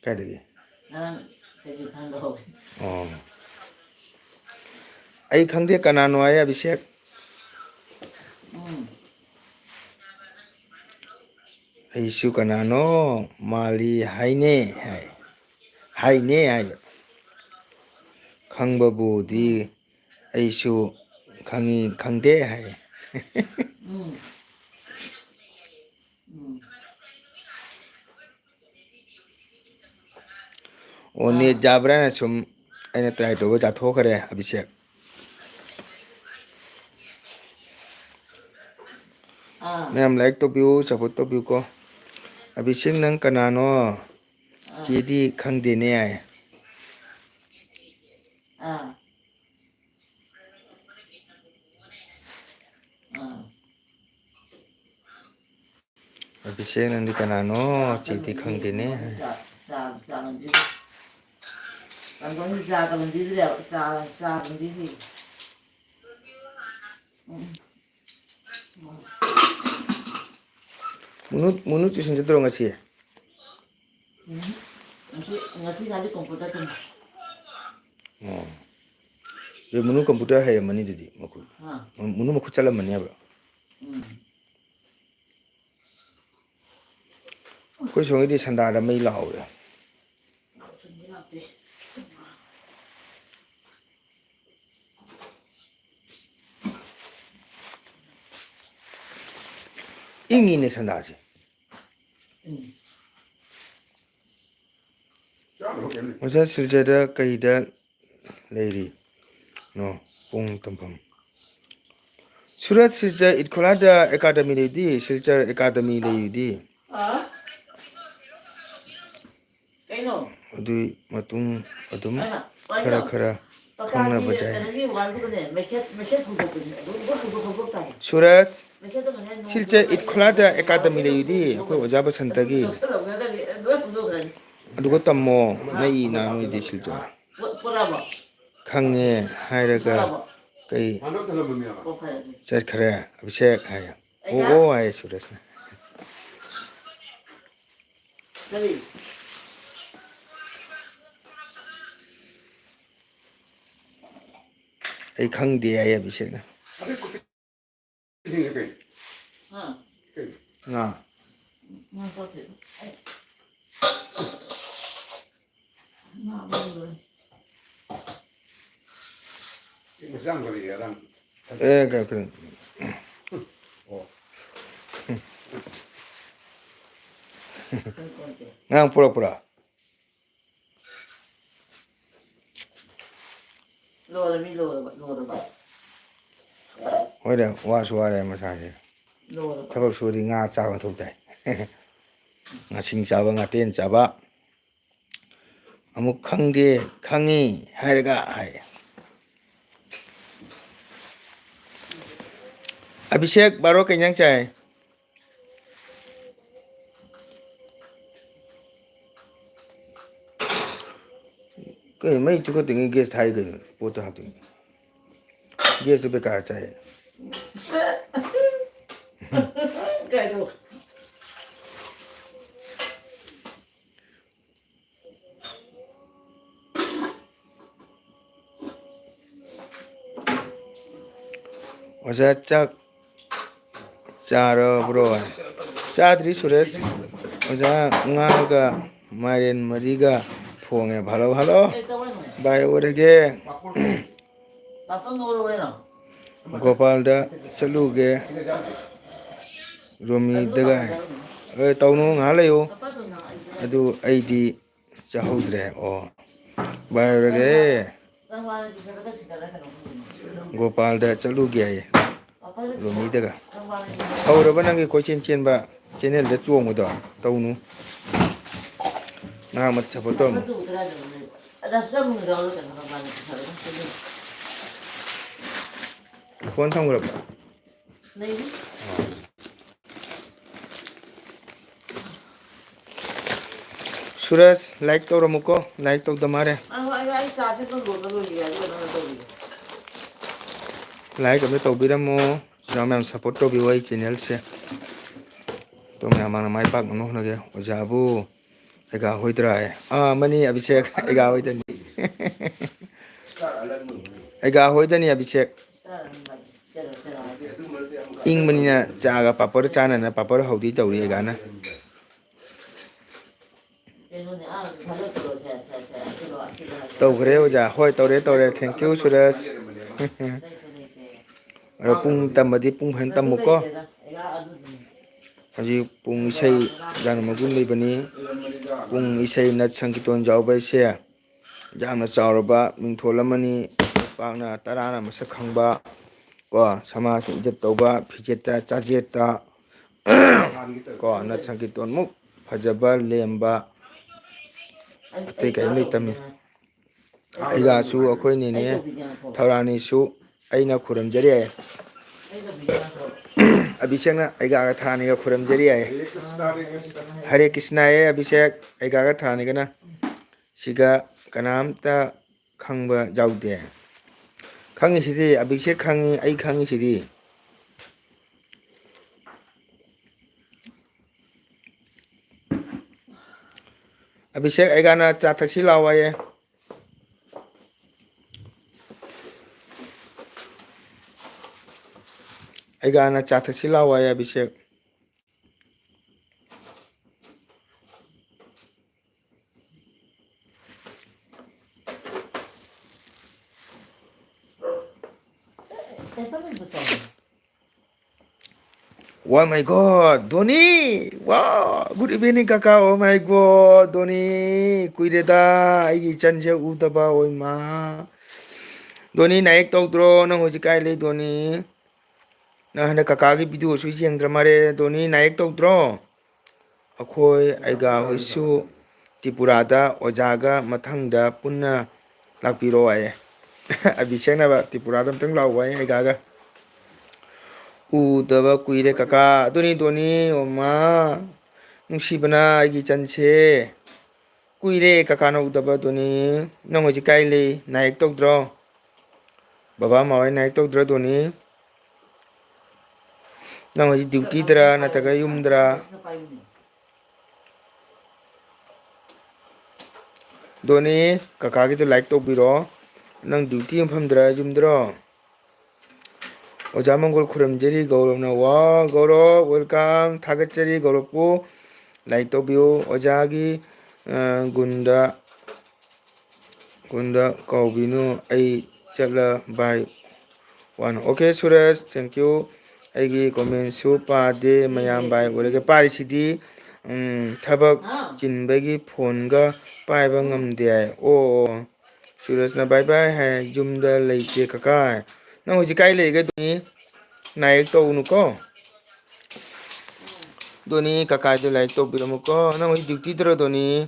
ꯀꯥꯏꯗꯒꯤ ꯑꯩ ꯈꯪꯗꯦ ꯀꯅꯥꯅꯣ ꯍꯥꯏ ꯑꯕꯤꯁꯦꯛ ꯑꯩꯁꯨ ꯀꯅꯥꯅꯣ ꯃꯥꯜꯂꯤ ꯍꯥꯏꯅꯦ ꯍꯥꯏꯅꯦ ꯍꯥꯏꯕ ꯈꯪꯕꯕꯨꯗꯤ ꯑꯩꯁꯨ ꯈꯪꯗꯦ ꯍꯥꯏ ꯑꯣ ꯅꯦꯠ ꯌꯥꯕ꯭ꯔꯥꯅ ꯁꯨꯝ ꯑꯩꯅ ꯇ꯭ꯔꯥꯏ ꯇꯧꯕ ꯆꯥꯊꯣꯛꯈ꯭ꯔꯦ ꯑꯕꯤꯁꯦꯛ ꯃꯌꯥꯝ ꯂꯥꯏꯛ ꯇꯧꯕꯤꯌꯨ ꯁꯞꯄꯣꯔꯠ ꯇꯧꯕꯤꯌꯨꯀꯣ ꯑꯕꯤꯁꯦꯛ ꯅꯪ ꯀꯅꯥꯅꯣ ꯆꯦꯗꯤ ꯈꯪꯗꯦꯅꯦ ꯌꯥꯏ ꯑꯕꯤꯁꯦꯛ ꯅꯪꯗꯤ ꯀꯅꯥꯅꯣ ꯆꯦꯗꯤ ꯈꯪꯗꯦꯅꯦ ꯃꯨꯅꯨ ꯇꯨꯏꯁꯟ ꯆꯠꯇ꯭ꯔꯣ ꯉꯁꯤ ngasi ngadi komputer tuh. ꯑꯣ ꯃꯨꯅꯨ ꯀꯝꯄꯨꯇꯔ ꯍꯩꯔꯝꯃꯅꯤ ꯑꯗꯨꯗꯤ ꯃꯈꯨꯠ ꯃꯨꯅꯨ ꯃꯈꯨꯠ ꯆꯠꯂꯝꯃꯅꯦꯕ ꯑꯩꯈꯣꯏ ꯁꯣꯝꯒꯤꯗꯤ ꯁꯟꯗꯥꯗ ꯃꯩ ꯂꯥꯛꯍꯧꯔꯦ ꯏꯪꯉꯤꯅꯦ ꯁꯟꯗꯥꯁꯦ ꯑꯣꯖꯥ ꯁꯤꯜꯆꯔꯗ ꯀꯩꯗ ꯂꯩꯔꯤ ꯅꯣ ꯄꯨꯡ ꯇꯝꯐꯝ ꯁꯨꯔꯠ ꯁꯤꯜꯆꯔ ꯏꯠꯈꯣꯂꯥꯗ ꯑꯦꯀꯥꯗꯃꯤ ꯂꯩꯗꯤ ꯁꯤꯜꯆꯔ ꯑꯦꯀꯥꯗꯃꯤ ꯂꯩꯔꯤꯗꯤ ꯑꯗꯨꯏ ꯃꯇꯨꯡ ꯑꯗꯨꯝ ꯈꯔ ꯈꯔ ꯈꯪꯅꯕ ꯌꯥꯏ ꯁꯨꯔꯖ ꯁꯤꯜꯆꯔ ꯏꯠꯈꯣꯂꯥꯗ ꯑꯦꯀꯥꯗꯃꯤ ꯂꯩꯔꯤꯗꯤ ꯑꯩꯈꯣꯏ ꯑꯣꯖꯥ ꯕꯁꯟꯇꯒꯤ ꯑꯗꯨꯒ ꯇꯝꯃꯣ ꯅꯛꯏꯅ ꯅꯣꯏꯗꯤ ꯁꯤꯜꯆꯔ ꯈꯪꯉꯦ ꯍꯥꯏꯔꯒ ꯀꯩ ꯆꯠꯈ꯭ꯔꯦ ꯑꯕꯤꯁꯦꯛ ꯍꯥꯏ ꯑꯣ ꯑꯣ ꯍꯥꯏ ꯁꯨꯔꯖꯅ ꯑꯩ ꯈꯪꯗꯦ ꯍꯥꯏ ꯑꯕꯤꯁꯦꯛꯅ ꯉꯥ ꯉꯔꯥꯡ ꯄꯨꯔꯛꯄ꯭ꯔꯥ ꯍꯣꯏꯅꯦ ꯋꯥꯁꯨ ꯋꯥꯔꯦ ꯃꯁꯥꯁꯦ ꯊꯕꯛ ꯁꯨꯔꯗꯤ ꯉꯥ ꯆꯥꯕ ꯃꯊꯧ ꯇꯥꯏ ꯉꯥꯁꯤꯡ ꯆꯥꯕ ꯉꯥꯇꯦꯟ ꯆꯥꯕ ꯑꯃꯨꯛ ꯈꯪꯗꯦ ꯈꯪꯉꯤ ꯍꯥꯏꯔꯒ ꯍꯥꯏ ꯑꯕꯤꯁꯦꯛ ꯕꯥꯔꯣ ꯀꯩ ꯏꯟꯖꯥꯡ ꯆꯥꯏ ꯀꯩꯅꯣ ꯃꯩ ꯆꯨꯈꯠꯇ꯭ꯔꯤꯉꯩ ꯒ꯭ꯌꯥꯁ ꯊꯥꯔꯤ ꯀꯩꯅꯣ ꯄꯣꯠꯇꯣ ꯍꯥꯞꯇꯣꯏꯅꯤ ꯒ꯭ꯌꯥꯁꯇꯨ ꯕꯦꯀꯥꯔ ꯆꯥꯏ ꯑꯣꯖꯥ ꯆꯥꯛ ꯆꯥꯔꯕ꯭ꯔꯣ ꯆꯥꯗ꯭ꯔꯤ ꯁꯨꯔꯦꯁ ꯑꯣꯖꯥ ꯉꯥꯒ ꯃꯥꯏꯔꯦꯟ ꯃꯔꯤꯒ ꯊꯣꯡꯉꯦ ꯍꯜꯂꯣ ꯍꯜꯂꯣ ꯚꯥꯏ ꯑꯣꯏꯔꯒꯦ ꯒꯣꯄꯥꯜꯗ ꯆꯠꯂꯨꯒꯦ ꯔꯣꯃꯤꯗꯒ ꯇꯧꯅꯨ ꯉꯥꯏꯍꯥꯛ ꯂꯩꯌꯨ ꯑꯗꯨ ꯑꯩꯗꯤ ꯆꯥꯍꯧꯗ꯭ꯔꯦ ꯑꯣ ꯚꯥꯏ ꯑꯣꯏꯔꯒꯦ ꯒꯣꯄꯥꯜꯗ ꯆꯠꯂꯨꯒꯦ ꯍꯥꯏꯌꯦ ꯔꯣꯃꯤꯗꯒ ꯍꯧꯔꯕ ꯅꯪꯒꯤ ꯀꯣꯏꯆꯦꯟ ꯆꯦꯟꯕ ꯆꯦꯅꯦꯜꯗ ꯆꯣꯡꯕꯗꯣ ꯇꯧꯅꯨ ꯉꯥꯡꯕ ꯁꯞꯄꯣꯔꯠ ꯇꯧꯔꯝꯃꯨ ꯐꯣꯟ ꯊꯝꯈ꯭ꯔꯕ ꯁꯨꯔꯖ ꯂꯥꯏꯛ ꯇꯧꯔꯝꯃꯨꯀꯣ ꯂꯥꯏꯛ ꯇꯧꯗ ꯃꯥꯜꯂꯦ ꯂꯥꯏꯛ ꯑꯝꯇ ꯇꯧꯕꯤꯔꯝꯃꯣ ꯆꯤꯜꯅꯥꯎ ꯃꯌꯥꯝ ꯁꯞꯄꯣꯔꯠ ꯇꯧꯕꯤꯌꯨ ꯑꯩ ꯆꯦꯅꯦꯜꯁꯦ ꯇꯣ ꯃꯌꯥꯝ ꯃꯥꯡꯗ ꯃꯥꯏ ꯄꯥꯛꯅꯕ ꯍꯣꯠꯅꯒꯦ ꯑꯣꯖꯥꯕꯨ ꯑꯩꯒꯥ ꯍꯣꯏꯗ꯭ꯔꯥ ꯃꯅꯤ ꯑꯕꯤꯁꯦꯛ ꯑꯩꯒꯥ ꯍꯣꯏꯗꯅꯤ ꯑꯩꯒꯥ ꯍꯣꯏꯗꯅꯤ ꯑꯕꯤꯁꯦꯛ ꯏꯪꯕꯅꯤꯅ ꯆꯥꯒ ꯄꯥꯄꯔ ꯆꯥꯅꯅ ꯄꯥꯄꯔ ꯍꯧꯗꯤ ꯇꯧꯔꯤ ꯑꯩꯒꯥꯅ ꯇꯧꯈ꯭ꯔꯦ ꯑꯣꯖꯥ ꯍꯣꯏ ꯇꯧꯔꯦ ꯇꯧꯔꯦ ꯊꯦꯡꯀ꯭ꯌꯨ ꯁꯨꯔꯖ ꯑꯗꯣ ꯄꯨꯡ ꯇꯝꯕꯗꯤ ꯄꯨꯡ ꯐꯖꯅ ꯇꯝꯃꯨꯀꯣ ꯍꯧꯖꯤꯛ ꯄꯨꯡ ꯏꯁꯩ ꯌꯥꯝꯅ ꯃꯒꯨꯟ ꯂꯩꯕꯅꯤ ꯄꯨꯡ ꯏꯁꯩ ꯅꯠ ꯁꯪꯒꯤꯇꯣꯟ ꯌꯥꯎꯕ ꯍꯥꯏꯁꯦ ꯌꯥꯝꯅ ꯆꯥꯎꯔꯕ ꯃꯤꯡꯊꯣꯜ ꯑꯃꯅꯤ ꯄꯥꯛꯅ ꯇꯔꯥꯅ ꯃꯁꯛ ꯈꯪꯕ ꯀꯣ ꯁꯃꯥꯖꯅ ꯏꯖꯠ ꯇꯧꯕ ꯐꯤꯖꯦꯠꯇ ꯆꯥꯖꯦꯠꯇ ꯀꯣ ꯅꯠ ꯁꯪꯒꯤꯇꯣꯟꯃꯨꯛ ꯐꯖꯕ ꯂꯦꯝꯕ ꯑꯇꯩ ꯀꯔꯤꯝ ꯂꯩꯇꯝꯃꯤ ꯑꯩꯒꯁꯨ ꯑꯩꯈꯣꯏ ꯅꯦꯅꯦ ꯊꯧꯔꯥꯅꯤꯁꯨ ꯑꯩꯅ ꯈꯨꯔꯨꯝꯖꯔꯤ ꯌꯥꯏ ꯑꯕꯤꯁꯦꯛꯅ ꯑꯩꯒꯥꯒ ꯊꯥꯅꯤꯒ ꯈꯨꯔꯨꯝꯖꯔꯤ ꯌꯥꯏ ꯍꯔꯦ ꯀ꯭ꯔꯤꯁꯅꯥꯌꯦ ꯑꯕꯤꯁꯦꯛ ꯑꯩꯒꯥꯒ ꯊꯥꯅꯤꯒꯅ ꯁꯤꯒ ꯀꯅꯥꯝꯇ ꯈꯪꯕ ꯌꯥꯎꯗꯦ ꯈꯪꯉꯤꯁꯤꯗꯤ ꯑꯕꯤꯁꯦꯛ ꯈꯪꯉꯤ ꯑꯩ ꯈꯪꯉꯤꯁꯤꯗꯤ ꯑꯕꯤꯁꯦꯛ ꯑꯩꯒꯥꯅ ꯆꯥ ꯊꯛꯁꯤ ꯂꯥꯎ ꯍꯥꯏꯌꯦ ꯑꯩꯒꯥꯅ ꯆꯥ ꯊꯛꯁꯤ ꯂꯥꯎ ꯍꯥꯏꯌꯦ Abhishek Wah my god, Doni! Wow, good evening kaka. Oh my god, Doni. Kuireda, aigi chanje udaba oi ma. Doni naik tawdro nang hoji kai le Doni. Na handa kaka gi video su jengdra mare Doni naik tawdro. Akhoi aiga hoisu Tripurada ojaga mathangda punna lakpiro aye. Abhishek na ba Tripurada tang law ai aiga udaba kuire kaka Doni Doni oma nungsibana aigi chanse kuire kaka na udaba Doni nang hoji kai le naik tawdro baba mawai naik tawdro Doni nang hoji duty dra nataga yumdra Doni kaka gi to like tawbiro nang duty mfamdra yumdro Oja Mongol Khuramjari Gauravna wa Gaurav welcome Thagachari Gauravpu like tawbiyo Ojagi gunda kaubinu ai chatla by one okay Suresh thank you aigi comment su pade mayam by orege pari sidi thabak chinbagi phone ga paiba ngamde ai o Suresh na bye bye hai jumda leite kaka nang hoji kai lege Doni naik tawnu ko Doni kaka do like tawbiramo ko nang hoji duty dra Doni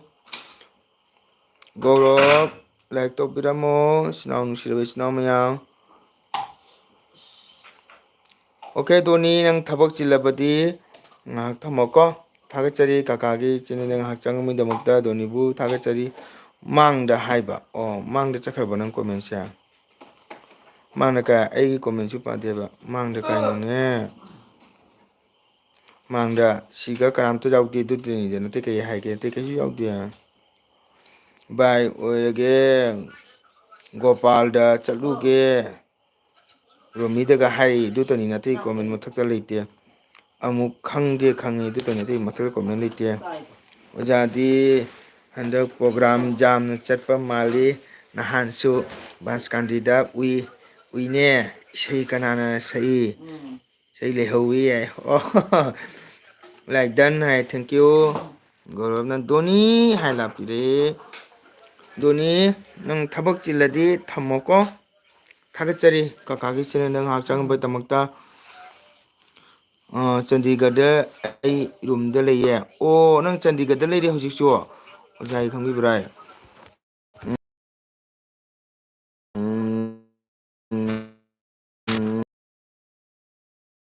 Gaurav like tawbiramo sinaw nusirabe sinaw mayam okay Doni nang thabak chilabadi ngahak thamoko thagachari kaka gi channel ngahak changmi damakta Doni bu thagachari mangda haiba o mangda chakharba nang comment sya mangda ka aigi comment su padeba mangda kainone mangda siga karamto jaude dudeni de nate kai haike te kai jaude bai oirage Gopal da chaluge Romi daga hai dutani nate comment mathakta leite amuk khangge khangi dutani nate mathakta comment leite ojadi handak program jam na chatpa mali nahansu Baskandida uine sei kanana sei lehawi ai like done hai thank you Gauravna Doni hai lapire Doni nang thabak chiladi thammoko thagachari kaka gi channel nang hak changba tamakta Chandigarh ai room da leye o nang Chandigarh da leire hojik chu ojai khangbi brai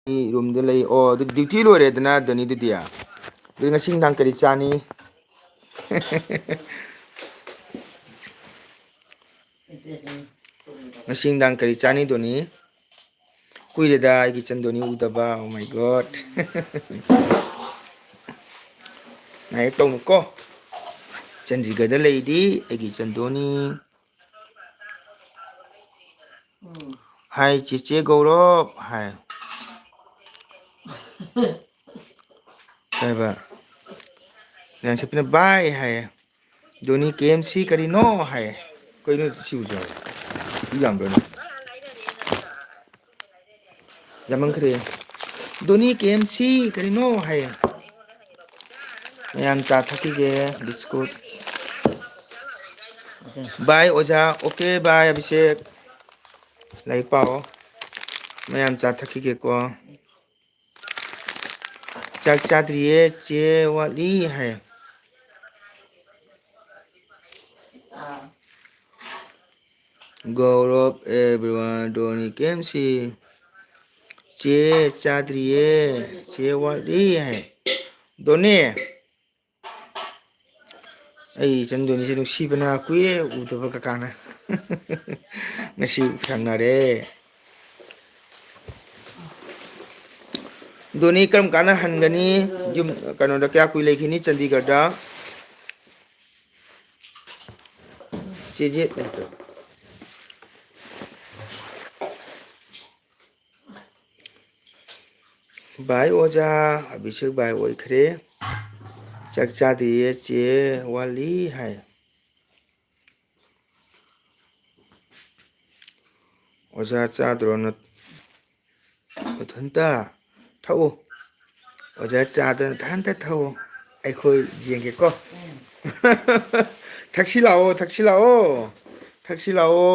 room da lei o duty lore dana Doni dudia ngasing dang kari chani ngasing dang kari chani Doni kuireda aigi chan Doni udaba oh my god naik tawnu ko Chandigarh da leidi aigi chan Doni hai chiche Gaurav hai Saiba yang sepina bye hai Doni KMC kari no hai koi no siu jo yam do yamang kare Doni KMC kari no hai ꯃꯌꯥꯝ ꯆꯥ ꯊꯛꯈꯤꯒꯦ biscuit अच्छा ꯕꯥꯏ ꯑꯣꯖꯥ okay bye Abhishek ꯂꯥꯏꯔꯤꯛ ꯄꯥꯎ ꯃꯌꯥꯝ ꯆꯥ ꯊꯛꯈꯤꯒꯦꯀꯣ ꯆꯥꯛ ꯆꯥꯗ꯭ꯔꯤꯌꯦ ꯆꯦ ꯋꯥꯠꯂꯤ ꯍꯥꯏ हाँ गौरव एवरीवन डोनी केम सी चे चादरिए चे वाली है दोनी ꯑꯩ ꯏꯆꯟ ꯗꯣꯅꯤꯁꯦ ꯅꯨꯡꯁꯤꯕꯅ ꯀꯨꯏꯔꯦ ꯎꯗꯕ ꯀꯀꯥꯅ ꯉꯁꯤ ꯊꯦꯡꯅꯔꯦ ꯗꯣꯅꯤ ꯀꯔꯝ ꯀꯥꯟꯗ ꯍꯟꯒꯅꯤ ꯌꯨꯝ ꯀꯩꯅꯣꯗ ꯀꯌꯥ ꯀꯨꯏ ꯂꯩꯈꯤꯅꯤ ꯆꯟꯗꯤꯒꯔꯗ ꯆꯦꯖꯦ ꯚꯥꯏ ꯑꯣꯖꯥ ꯑꯕꯤꯁꯦꯛ ꯚꯥꯏ ꯑꯣꯏꯈ꯭ꯔꯦ ꯆꯥꯛ ꯆꯥꯗ꯭ꯔꯤꯌꯦ ꯆꯦ ꯋꯥꯠꯂꯤ ꯍꯥꯏ ꯑꯣꯖꯥ ꯆꯥꯗ꯭ꯔꯣ ꯅꯊꯟꯇ ꯊꯛꯎ ꯑꯣꯖꯥ ꯆꯥꯗꯣ ꯅꯊꯟꯇ ꯊꯛꯎ ꯑꯩꯈꯣꯏ ꯌꯦꯡꯒꯦꯀꯣ ꯊꯛꯁꯤ ꯂꯥꯛꯑꯣ ꯊꯛꯁꯤ ꯂꯥꯛꯑꯣ ꯊꯛꯁꯤ ꯂꯥꯛꯑꯣ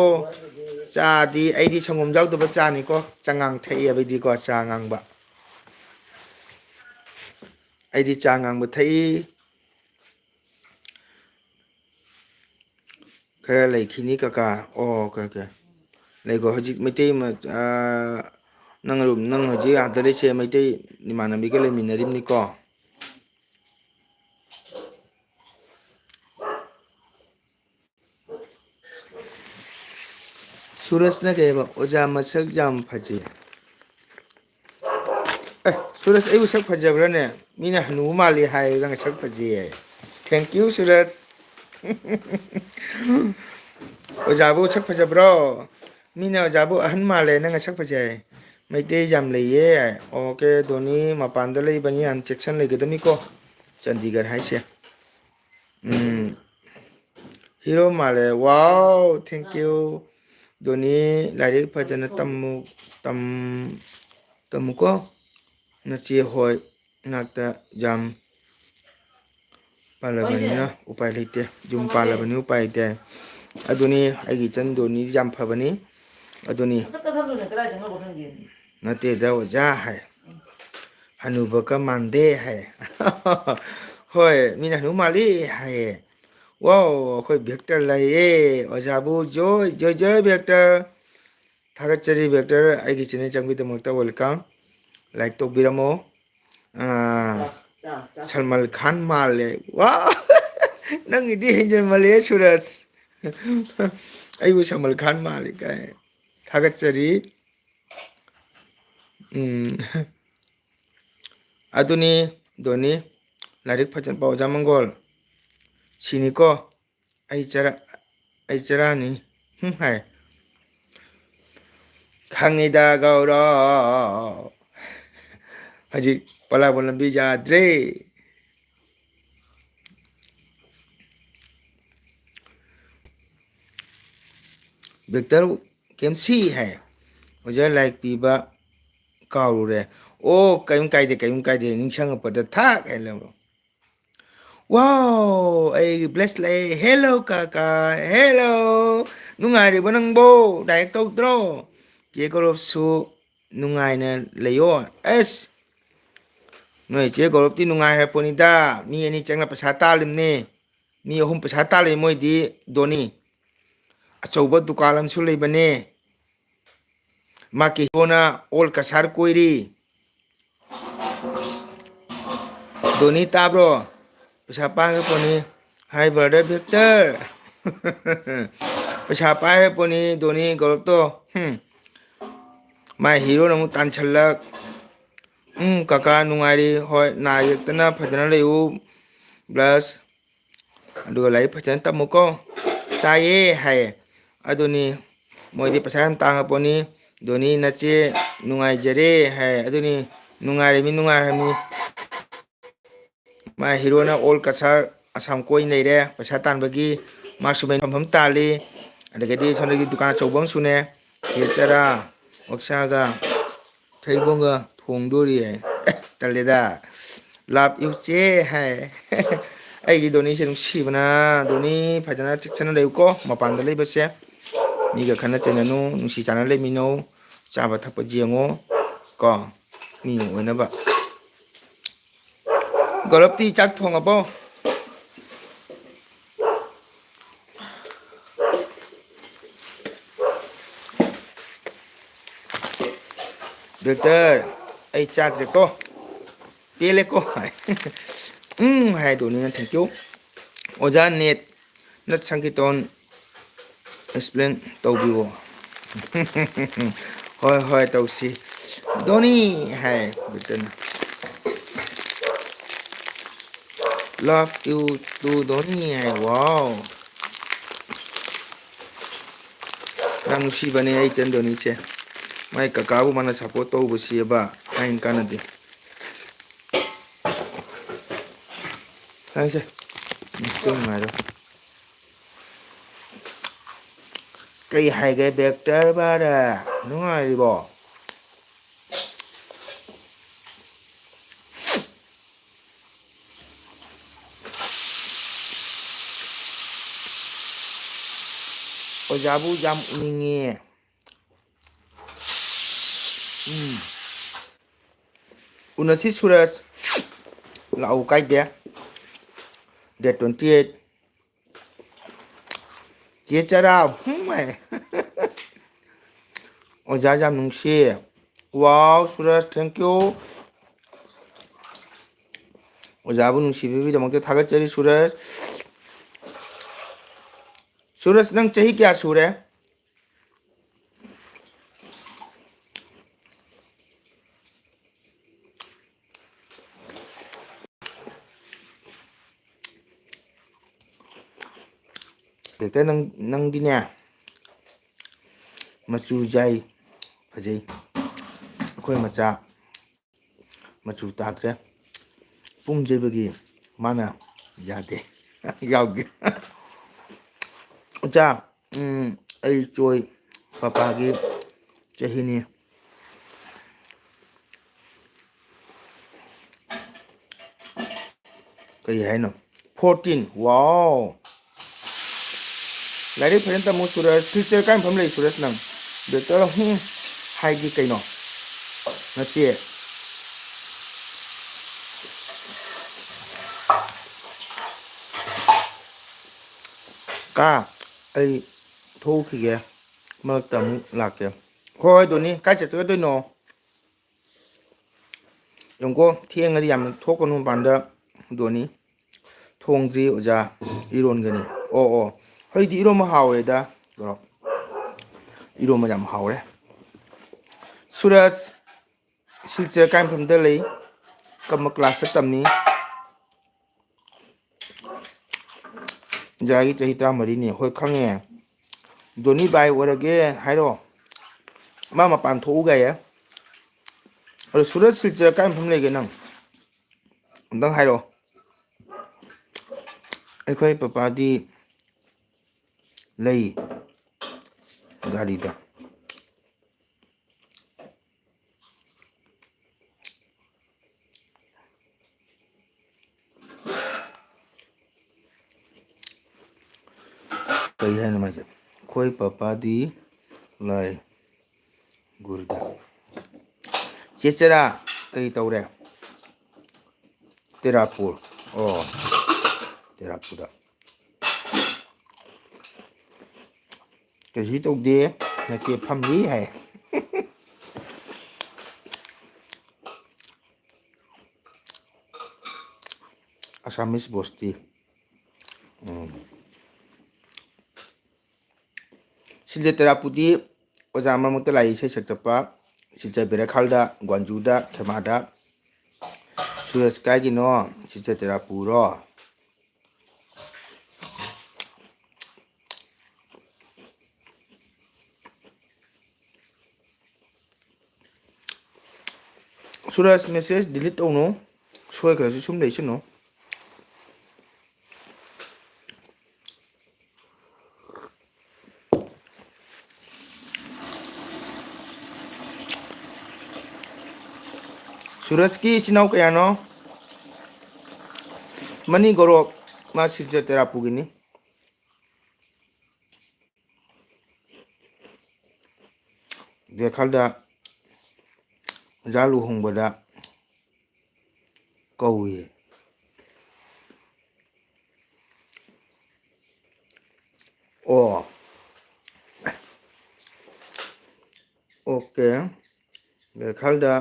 ꯆꯥꯗꯤ ꯑꯩꯗꯤ ꯁꯪꯒꯣꯝ ꯌꯥꯎꯗꯕ ꯆꯥꯅꯤꯀꯣ ꯆꯉꯥꯡ ꯊꯛꯏꯕꯩꯗꯤꯀꯣ ꯆꯥ ꯉꯥꯡꯕ ꯑꯩꯗꯤ ꯆꯥ ꯉꯥꯡꯕ ꯊꯛꯏ ꯈꯔ ꯂꯩꯈꯤꯅꯤ ꯀꯀꯥ ꯑꯣ ꯀꯩ ꯂꯩꯀꯣ ꯍꯧꯖꯤꯛ ꯃꯩꯇꯩ ꯅꯪ ꯍꯧꯖꯤꯛ ꯑꯥꯗ ꯂꯩꯁꯦ ꯃꯩꯇꯩ ꯏꯃꯥꯟꯅꯕꯤꯒ ꯂꯩꯃꯤꯟꯅꯔꯤꯕꯅꯤꯀꯣ ꯁꯨꯔꯁꯅ ꯀꯩꯕ ꯑꯣꯖꯥ ꯃꯁꯛ ꯌꯥꯝ ꯐꯖꯩ ꯁꯨꯔꯁ ꯑꯩꯕꯨ ꯁꯛ ꯐꯖꯕ꯭ꯔꯥꯅꯦ ꯃꯤꯅ ꯍꯅꯨ ꯃꯥꯜꯂꯤ ꯍꯥꯏꯔꯒ ꯅꯪ ꯁꯛ ꯐꯖꯩ ꯍꯥꯏ ꯊꯦꯡꯀ꯭ꯌꯨ ꯁꯨꯔꯖ ꯑꯣꯖꯥꯕꯨ ꯁꯛ ꯐꯖꯕ꯭ꯔꯣ ꯃꯤꯅ ꯑꯣꯖꯥꯕꯨ ꯑꯍꯟ ꯃꯥꯜꯂꯦ ꯅꯪ ꯁꯛ ꯐꯖꯩ ꯃꯩꯇꯩ ꯌꯥꯝ ꯂꯩꯌꯦ ꯑꯣꯀꯦ ꯙꯣꯅꯤ ꯃꯄꯥꯟꯗ ꯂꯩꯕꯅꯤ ꯌꯥꯝ ꯆꯦꯛꯁꯟ ꯂꯩꯒꯗꯕꯅꯤꯀꯣ ꯆꯥꯟꯗꯤꯒꯔ ꯍꯥꯏꯁꯦ ꯍꯤꯔꯣ ꯃꯥꯜꯂꯦ ꯋꯥꯎ ꯊꯦꯡꯀ꯭ꯌꯨ ꯙꯣꯅꯤ ꯂꯥꯏꯔꯤꯛ ꯐꯖꯅ ꯇꯝꯃꯨꯀꯣ ꯅꯆꯦ ꯍꯣꯏ ꯉꯥꯛꯇ ꯌꯥꯝ ꯄꯥꯜꯂꯕꯅꯤꯅ ꯎꯄꯥꯏ ꯂꯩꯇꯦ ꯌꯨꯝ ꯄꯥꯜꯂꯕꯅꯤ ꯎꯄꯥꯏ ꯂꯩꯇꯦ ꯑꯗꯨꯅꯤ ꯑꯩꯒꯤ ꯏꯆꯟ ꯗꯣꯅꯤ ꯌꯥꯝ ꯐꯕꯅꯤ ꯑꯗꯨꯅꯤ ꯅꯠꯇꯦꯗ ꯑꯣꯖꯥ ꯍꯥꯏ ꯍꯅꯨꯕꯀ ꯃꯥꯟꯗꯦ ꯍꯥꯏ ꯍꯣꯏ ꯃꯤꯅ ꯍꯅꯨ ꯃꯥꯜꯂꯤ ꯍꯥꯏꯌꯦ ꯋꯥꯎ ꯑꯩꯈꯣꯏ ꯚꯦꯛꯇꯔ ꯂꯩꯌꯦ ꯑꯣꯖꯥꯕꯨ ꯖꯣꯏ ꯖꯣꯏ ꯖꯣꯏ ꯚꯦꯛꯇꯔ ꯊꯥꯒꯠꯆꯔꯤ ꯚꯦꯛꯇꯔ ꯑꯩꯒꯤ ꯆꯦꯅꯦꯜ ꯆꯪꯕꯒꯤꯗꯃꯛꯇ ꯋꯦꯜꯀꯝ ꯂꯥꯏꯛ ꯇꯧꯕꯤꯔꯝꯃꯣ ꯁꯜꯃꯜ ꯈꯥꯟ ꯃꯥꯜꯂꯦ ꯋꯥ ꯅꯪꯒꯤꯗꯤ ꯍꯦꯟꯖꯟꯃꯜꯂꯦ ꯁꯨꯔꯁ ꯑꯩꯕꯨ ꯁꯜꯃꯜ ꯈꯥꯟ ꯃꯥꯜꯂꯤ ꯀꯥꯏ ꯊꯥꯒꯠꯆꯔꯤ ꯑꯗꯨꯅꯤ ꯙꯣꯅꯤ ꯂꯥꯏꯔꯤꯛ ꯐꯖꯅ ꯄꯥꯎ ꯑꯣꯖꯥ ꯃꯪꯒꯣꯜ ꯁꯤꯅꯤꯀꯣ ꯑꯩ ꯆꯔꯥꯅꯤ ꯍꯥꯏ ꯈꯪꯉꯤꯗ ꯒꯧꯔꯣ ꯍꯧꯖꯤꯛ ꯄꯂꯥꯛꯄ ꯂꯝꯕꯤ ꯌꯥꯗ꯭ꯔꯦ ꯚꯦꯛꯇꯔ ꯀꯦꯝꯁꯤ ꯍꯥꯏ ꯑꯣꯖꯥ ꯂꯥꯏꯔꯤꯛ ꯄꯤꯕ ꯀꯥꯎꯔꯨꯔꯦ ꯑꯣ ꯀꯔꯤꯝ ꯀꯥꯏꯗꯦ ꯅꯤꯡꯁꯤꯡꯉꯛꯄꯗ ꯊꯥꯛ ꯍꯥꯏꯅ ꯋꯥꯎ ꯑꯩ ꯕ꯭ꯂꯦꯁ ꯂꯩ ꯍꯦꯜꯂꯣ ꯀꯀꯥ ꯍꯦꯜꯂꯣ ꯅꯨꯡꯉꯥꯏꯔꯤꯕ ꯅꯪꯕꯣ ꯂꯥꯏꯔꯤꯛ ꯇꯧꯗ꯭ꯔꯣ ꯆꯦ ꯒꯧꯔꯞꯁꯨ ꯅꯨꯡꯉꯥꯏꯅ ꯂꯩꯌꯣ ꯑꯁ ꯅꯣꯏ ꯏꯆꯦ ꯒꯧꯔꯞꯇꯤ ꯅꯨꯡꯉꯥꯏꯔꯄꯣꯠꯅꯤꯗ ꯃꯤ ꯑꯅꯤ ꯆꯪꯅ ꯄꯩꯁꯥ ꯇꯥꯜꯂꯤꯕꯅꯤ ꯃꯤ ꯑꯍꯨꯝ ꯄꯩꯁꯥ ꯇꯥꯜꯂꯤ ꯃꯣꯏꯗꯤ ꯙꯣꯅꯤ ꯑꯆꯧꯕ ꯗꯨꯀꯥꯟ ꯑꯃꯁꯨ ꯂꯩꯕꯅꯦ ꯃꯥꯒꯤ ꯍꯤꯔꯣꯅ ꯑꯣꯜ ꯀꯁꯥꯔ ꯀꯣꯏꯔꯤ ꯙꯣꯅꯤ ꯇꯥꯕ꯭ꯔꯣ ꯄꯩꯁꯥ ꯄꯥꯏꯒꯔꯄꯣꯠꯅꯤ ꯍꯥꯏ ꯕ꯭ꯔꯗꯔ ꯚꯦꯛꯇꯔ ꯄꯩꯁꯥ ꯄꯥꯏꯔꯄꯣꯠꯅꯤ ꯙꯣꯅꯤ ꯒꯧꯔꯞꯇꯣ ꯃꯥꯏ ꯍꯤꯔꯣꯅ ꯑꯃꯨꯛ ꯇꯥꯟꯁꯤꯜꯂꯛ ꯀꯀꯥ ꯅꯨꯡꯉꯥꯏꯔꯤ ꯍꯣꯏ ꯅꯥ ꯌꯦꯛꯇꯅ ꯐꯖꯅ ꯂꯩꯌꯨ ꯄ꯭ꯂꯁ ꯑꯗꯨꯒ ꯂꯥꯏꯔꯤꯛ ꯐꯖꯅ ꯇꯝꯃꯨꯀꯣ ꯇꯥꯏꯌꯦ ꯍꯥꯏꯌꯦ ꯑꯗꯨꯅꯤ ꯃꯣꯏꯗꯤ ꯄꯩꯁꯥ ꯌꯥꯝ ꯇꯥꯡꯉꯄꯣꯠꯅꯤ ꯙꯣꯅꯤ ꯅꯆꯦ ꯅꯨꯡꯉꯥꯏꯖꯔꯦ ꯍꯥꯏ ꯑꯗꯨꯅꯤ ꯅꯨꯡꯉꯥꯏꯔꯝꯃꯤ ꯃꯥ ꯍꯤꯔꯣꯅ ꯑꯣꯜ ꯀꯁꯥꯔ ꯑꯁꯥꯝ ꯀꯣꯏ ꯂꯩꯔꯦ ꯄꯩꯁꯥ ꯇꯥꯟꯕꯒꯤ ꯃꯥꯁꯨ ꯐꯝꯐꯝ ꯇꯥꯜꯂꯤ ꯑꯗꯒꯤꯗꯤ ꯁꯣꯝꯗꯒꯤ ꯗꯨꯀꯥꯟ ꯑꯆꯧꯕ ꯑꯃꯁꯨꯅꯦ ꯈꯦꯔ ꯆꯔꯥ ꯑꯣꯛꯁꯥꯒ ꯊꯩꯕꯣꯡꯒ ꯊꯣꯡꯗꯣꯔꯤ ꯇꯜꯂꯦꯗ ꯂꯥꯞ ꯌꯨ ꯆꯦ ꯍꯥꯏ ꯑꯩꯒꯤ ꯗꯣꯅꯤꯁꯦ ꯅꯨꯡꯁꯤꯕꯅ ꯗꯣꯅꯤ ꯐꯖꯅ ꯆꯦꯛꯁꯤꯟꯅ ꯂꯩꯌꯨꯀꯣ ꯃꯄꯥꯟꯗ ꯂꯩꯕꯁꯦ ꯃꯤꯒ ꯈꯠꯅ ꯆꯩꯅꯅꯨ ꯅꯨꯡꯁꯤ ꯆꯥꯟꯅ ꯂꯩꯃꯤꯟꯅꯧ ꯆꯥꯕ ꯊꯛꯄ ꯌꯦꯡꯉꯣ ꯀꯣ ꯃꯤ ꯑꯣꯏꯅꯕ ꯒꯧꯔꯞꯇꯤ ꯆꯥꯛ ꯊꯣꯡꯉꯕꯣ ꯗꯣꯛꯇꯔ ꯑꯩ ꯆꯥꯗ꯭ꯔꯦꯀꯣ ꯄꯦꯜꯂꯦꯀꯣ ꯍꯥꯏꯗꯣꯅꯤꯅ ꯊꯦꯡꯀ꯭ꯌꯨ ꯑꯣꯖꯥ ꯅꯠ ꯁꯪꯀꯤꯇꯣꯟ ꯑꯦꯛꯁꯄ꯭ꯂꯦꯟ ꯇꯧꯕꯤꯌꯣ ꯍꯣꯏ ꯍꯣꯏ ꯇꯧꯁꯤ ꯗꯣꯅꯤ ꯍꯥꯏ ꯗꯣꯛꯇꯔꯅ ꯂꯚ ꯌꯨ ꯇꯨ ꯗꯣꯅꯤ ꯍꯥꯏ ꯋꯥꯎ ꯌꯥꯝ ꯅꯨꯡꯁꯤꯕꯅꯦ ꯑꯩ ꯏꯆꯟ ꯗꯣꯅꯤꯁꯦ ꯃꯥꯏ ꯀꯀꯥꯕꯨ ꯃꯥꯅ ꯁꯞꯄꯣꯔꯠ ꯇꯧꯕꯁꯤꯕ ꯍꯥꯏꯅ ꯀꯥꯟꯅꯗꯦ ꯍꯥꯏꯁꯦ ꯅꯨꯡꯉꯥꯏꯔꯣ ꯀꯩ ꯍꯥꯏꯒꯦ ꯕꯦꯛꯇꯔ ꯕꯥꯔ ꯅꯨꯡꯉꯥꯏꯔꯤꯕꯣ ꯑꯣꯖꯥꯕꯨ ꯌꯥꯝ ꯎꯅꯤꯡꯉꯦ ꯎꯅꯁꯤ ꯁꯨꯔꯖ ꯂꯥꯛꯎ ꯀꯥꯏꯗꯦ ꯗꯦꯠ 28 ꯆꯦ ꯆꯔꯥ ꯑꯣꯖꯥ ꯌꯥꯝ ꯅꯨꯡꯁꯤ ꯋꯥꯎ ꯁꯨꯔꯖ ꯊꯦꯡꯀ꯭ꯌꯨ ꯑꯣꯖꯥꯕꯨ ꯅꯨꯡꯁꯤꯕꯤꯕꯒꯤꯗꯃꯛꯇ ꯊꯥꯒꯠꯆꯔꯤ ꯁꯨꯔꯖ ꯁꯨꯔꯖ ꯅꯪ ꯆꯍꯤ ꯀꯌꯥ ꯁꯨꯔꯦ ꯕꯦꯛꯇꯔ ꯅꯪꯗꯤꯅꯦ ꯃꯆꯨ ꯌꯥꯏ ꯐꯖꯩ ꯑꯩꯈꯣꯏ ꯃꯆꯥ ꯃꯆꯨ ꯇꯥꯗ꯭ꯔꯦ ꯄꯨꯡ ꯌꯩꯕꯒꯤ ꯃꯥꯅ ꯌꯥꯗꯦ ꯌꯥꯎꯗꯦ ꯑꯣꯖꯥ ꯑꯩ ꯆꯣꯏ ꯄꯄꯥꯒꯤ ꯆꯍꯤꯅꯤ ꯀꯩ ꯍꯥꯏꯅꯣ 14 ꯋꯥꯎ ꯂꯥꯏꯔꯤꯛ ꯐꯖꯅ ꯇꯝꯃꯨ ꯁꯨꯔꯖ ꯐ꯭ꯌꯨꯆꯔ ꯀꯥꯏ ꯃꯐꯝ ꯂꯩ ꯁꯨꯔꯖ ꯅꯪ ꯕꯦꯛꯇꯔ ꯍꯥꯏꯗꯤ ꯀꯩꯅꯣ ꯅꯠꯇꯦ ꯀꯥ ꯑꯩ ꯊꯣꯛꯈꯤꯒꯦ ꯃꯔꯛꯇ ꯑꯃꯨꯛ ꯂꯥꯛꯀꯦ ꯍꯣꯏ ꯍꯣꯏ ꯗꯣꯅꯤ ꯀꯥꯏ ꯆꯠꯀꯗꯣꯏꯅꯣ ꯌꯦꯡꯀꯣ ꯊꯦꯡꯉꯗꯤ ꯌꯥꯝꯅ ꯊꯣꯛꯀꯅꯨ ꯃꯄꯥꯟꯗ ꯗꯣꯅꯤ ꯊꯣꯡꯗ꯭ꯔꯤ ꯑꯣꯖꯥ ꯏꯔꯣꯟꯒꯅꯤ ꯑꯣ ꯍꯧꯖꯤꯛꯇꯤ ꯏꯔꯣꯝꯕ ꯍꯥꯎꯔꯦꯗ ꯏꯔꯣꯝꯕ ꯌꯥꯝ ꯍꯥꯎꯔꯦ ꯁꯨꯔꯖ ꯁꯤꯜꯆꯔ ꯀꯥꯏ ꯃꯐꯝꯗ ꯂꯩ ꯀꯝꯕ ꯀ꯭ꯂꯥꯁꯇ ꯇꯝꯃꯤ ꯑꯣꯖꯥꯒꯤ ꯆꯍꯤ 34ꯅꯤ ꯍꯣꯏ ꯈꯪꯉꯦ ꯗꯣꯅꯤ ꯕꯥꯏ ꯑꯣꯏꯔꯒꯦ ꯍꯥꯏꯔꯣ ꯃꯥ ꯃꯄꯥꯟ ꯊꯣꯛꯎꯒꯌꯦ ꯑꯗꯣ ꯁꯨꯔꯖ ꯁꯤꯜꯆꯔ ꯀꯥꯏ ꯃꯐꯝ ꯂꯩꯒꯦ ꯅꯪ ꯑꯝꯇꯪ ꯍꯥꯏꯔꯛꯑꯣ ꯑꯩꯈꯣꯏ ꯄꯄꯥꯗꯤ ꯂꯩ ꯒꯥꯔꯤꯗ ꯀꯩ ꯍꯥꯏꯅꯣ ꯃꯥꯏꯁꯦ ꯑꯩꯈꯣꯏ ꯄꯄꯥꯗꯤ ꯂꯩ ꯒꯨꯔꯨꯗ ꯆꯦꯆꯔꯥ ꯀꯔꯤ ꯇꯧꯔꯦ ꯇꯦꯔꯥꯄꯨꯔ ꯑꯣ ꯇꯦꯔꯥꯄꯨꯔꯗ ꯀꯩꯁꯨ ꯇꯧꯗꯦ ꯅꯆꯦ ꯐꯝꯂꯤ ꯍꯥꯏ ꯑꯁꯥꯃꯤꯁ ꯕꯣꯁꯇꯤ ꯁꯤꯜꯆꯔ ꯇꯦꯔꯥꯄꯨꯗꯤ ꯑꯣꯖꯥ ꯃꯔꯛꯇ ꯂꯥꯛꯏ ꯏꯁꯩ ꯁꯛꯆꯠꯄ ꯁꯤꯜꯆꯔ ꯕꯦꯔꯥꯈꯥꯜꯗ ꯒ꯭ꯋꯥꯟꯖꯨꯗ ꯈꯦꯃꯥꯗ ꯁꯨꯔꯖ ꯀꯥꯏꯒꯤꯅꯣ ꯁꯤꯜꯆꯔ ꯇꯦꯔꯥꯄꯨꯔꯣ ꯁꯨꯔꯖ ꯃꯦꯁꯦꯖ ꯗꯤꯂꯤꯠ ꯇꯧꯅꯨ ꯁꯣꯏꯈ꯭ꯔꯁꯨ ꯁꯨꯝ ꯂꯩꯁꯅꯨ ꯁꯨꯔꯖꯀꯤ ꯏꯆꯤꯟ ꯏꯅꯥꯎ ꯀꯌꯥꯅꯣ ꯃꯅꯤ ꯒꯧꯔꯣꯞ ꯃꯥ ꯁꯤꯟꯆ ꯇꯦꯔꯥ ꯄꯨꯒꯤꯅꯤ ꯗꯦꯈꯜꯗ ꯑꯣꯖꯥ ꯂꯨꯍꯣꯡꯕꯗ ꯀꯧꯏ ꯑꯣ ꯑꯣꯀꯦ ꯗꯦꯈꯜꯗ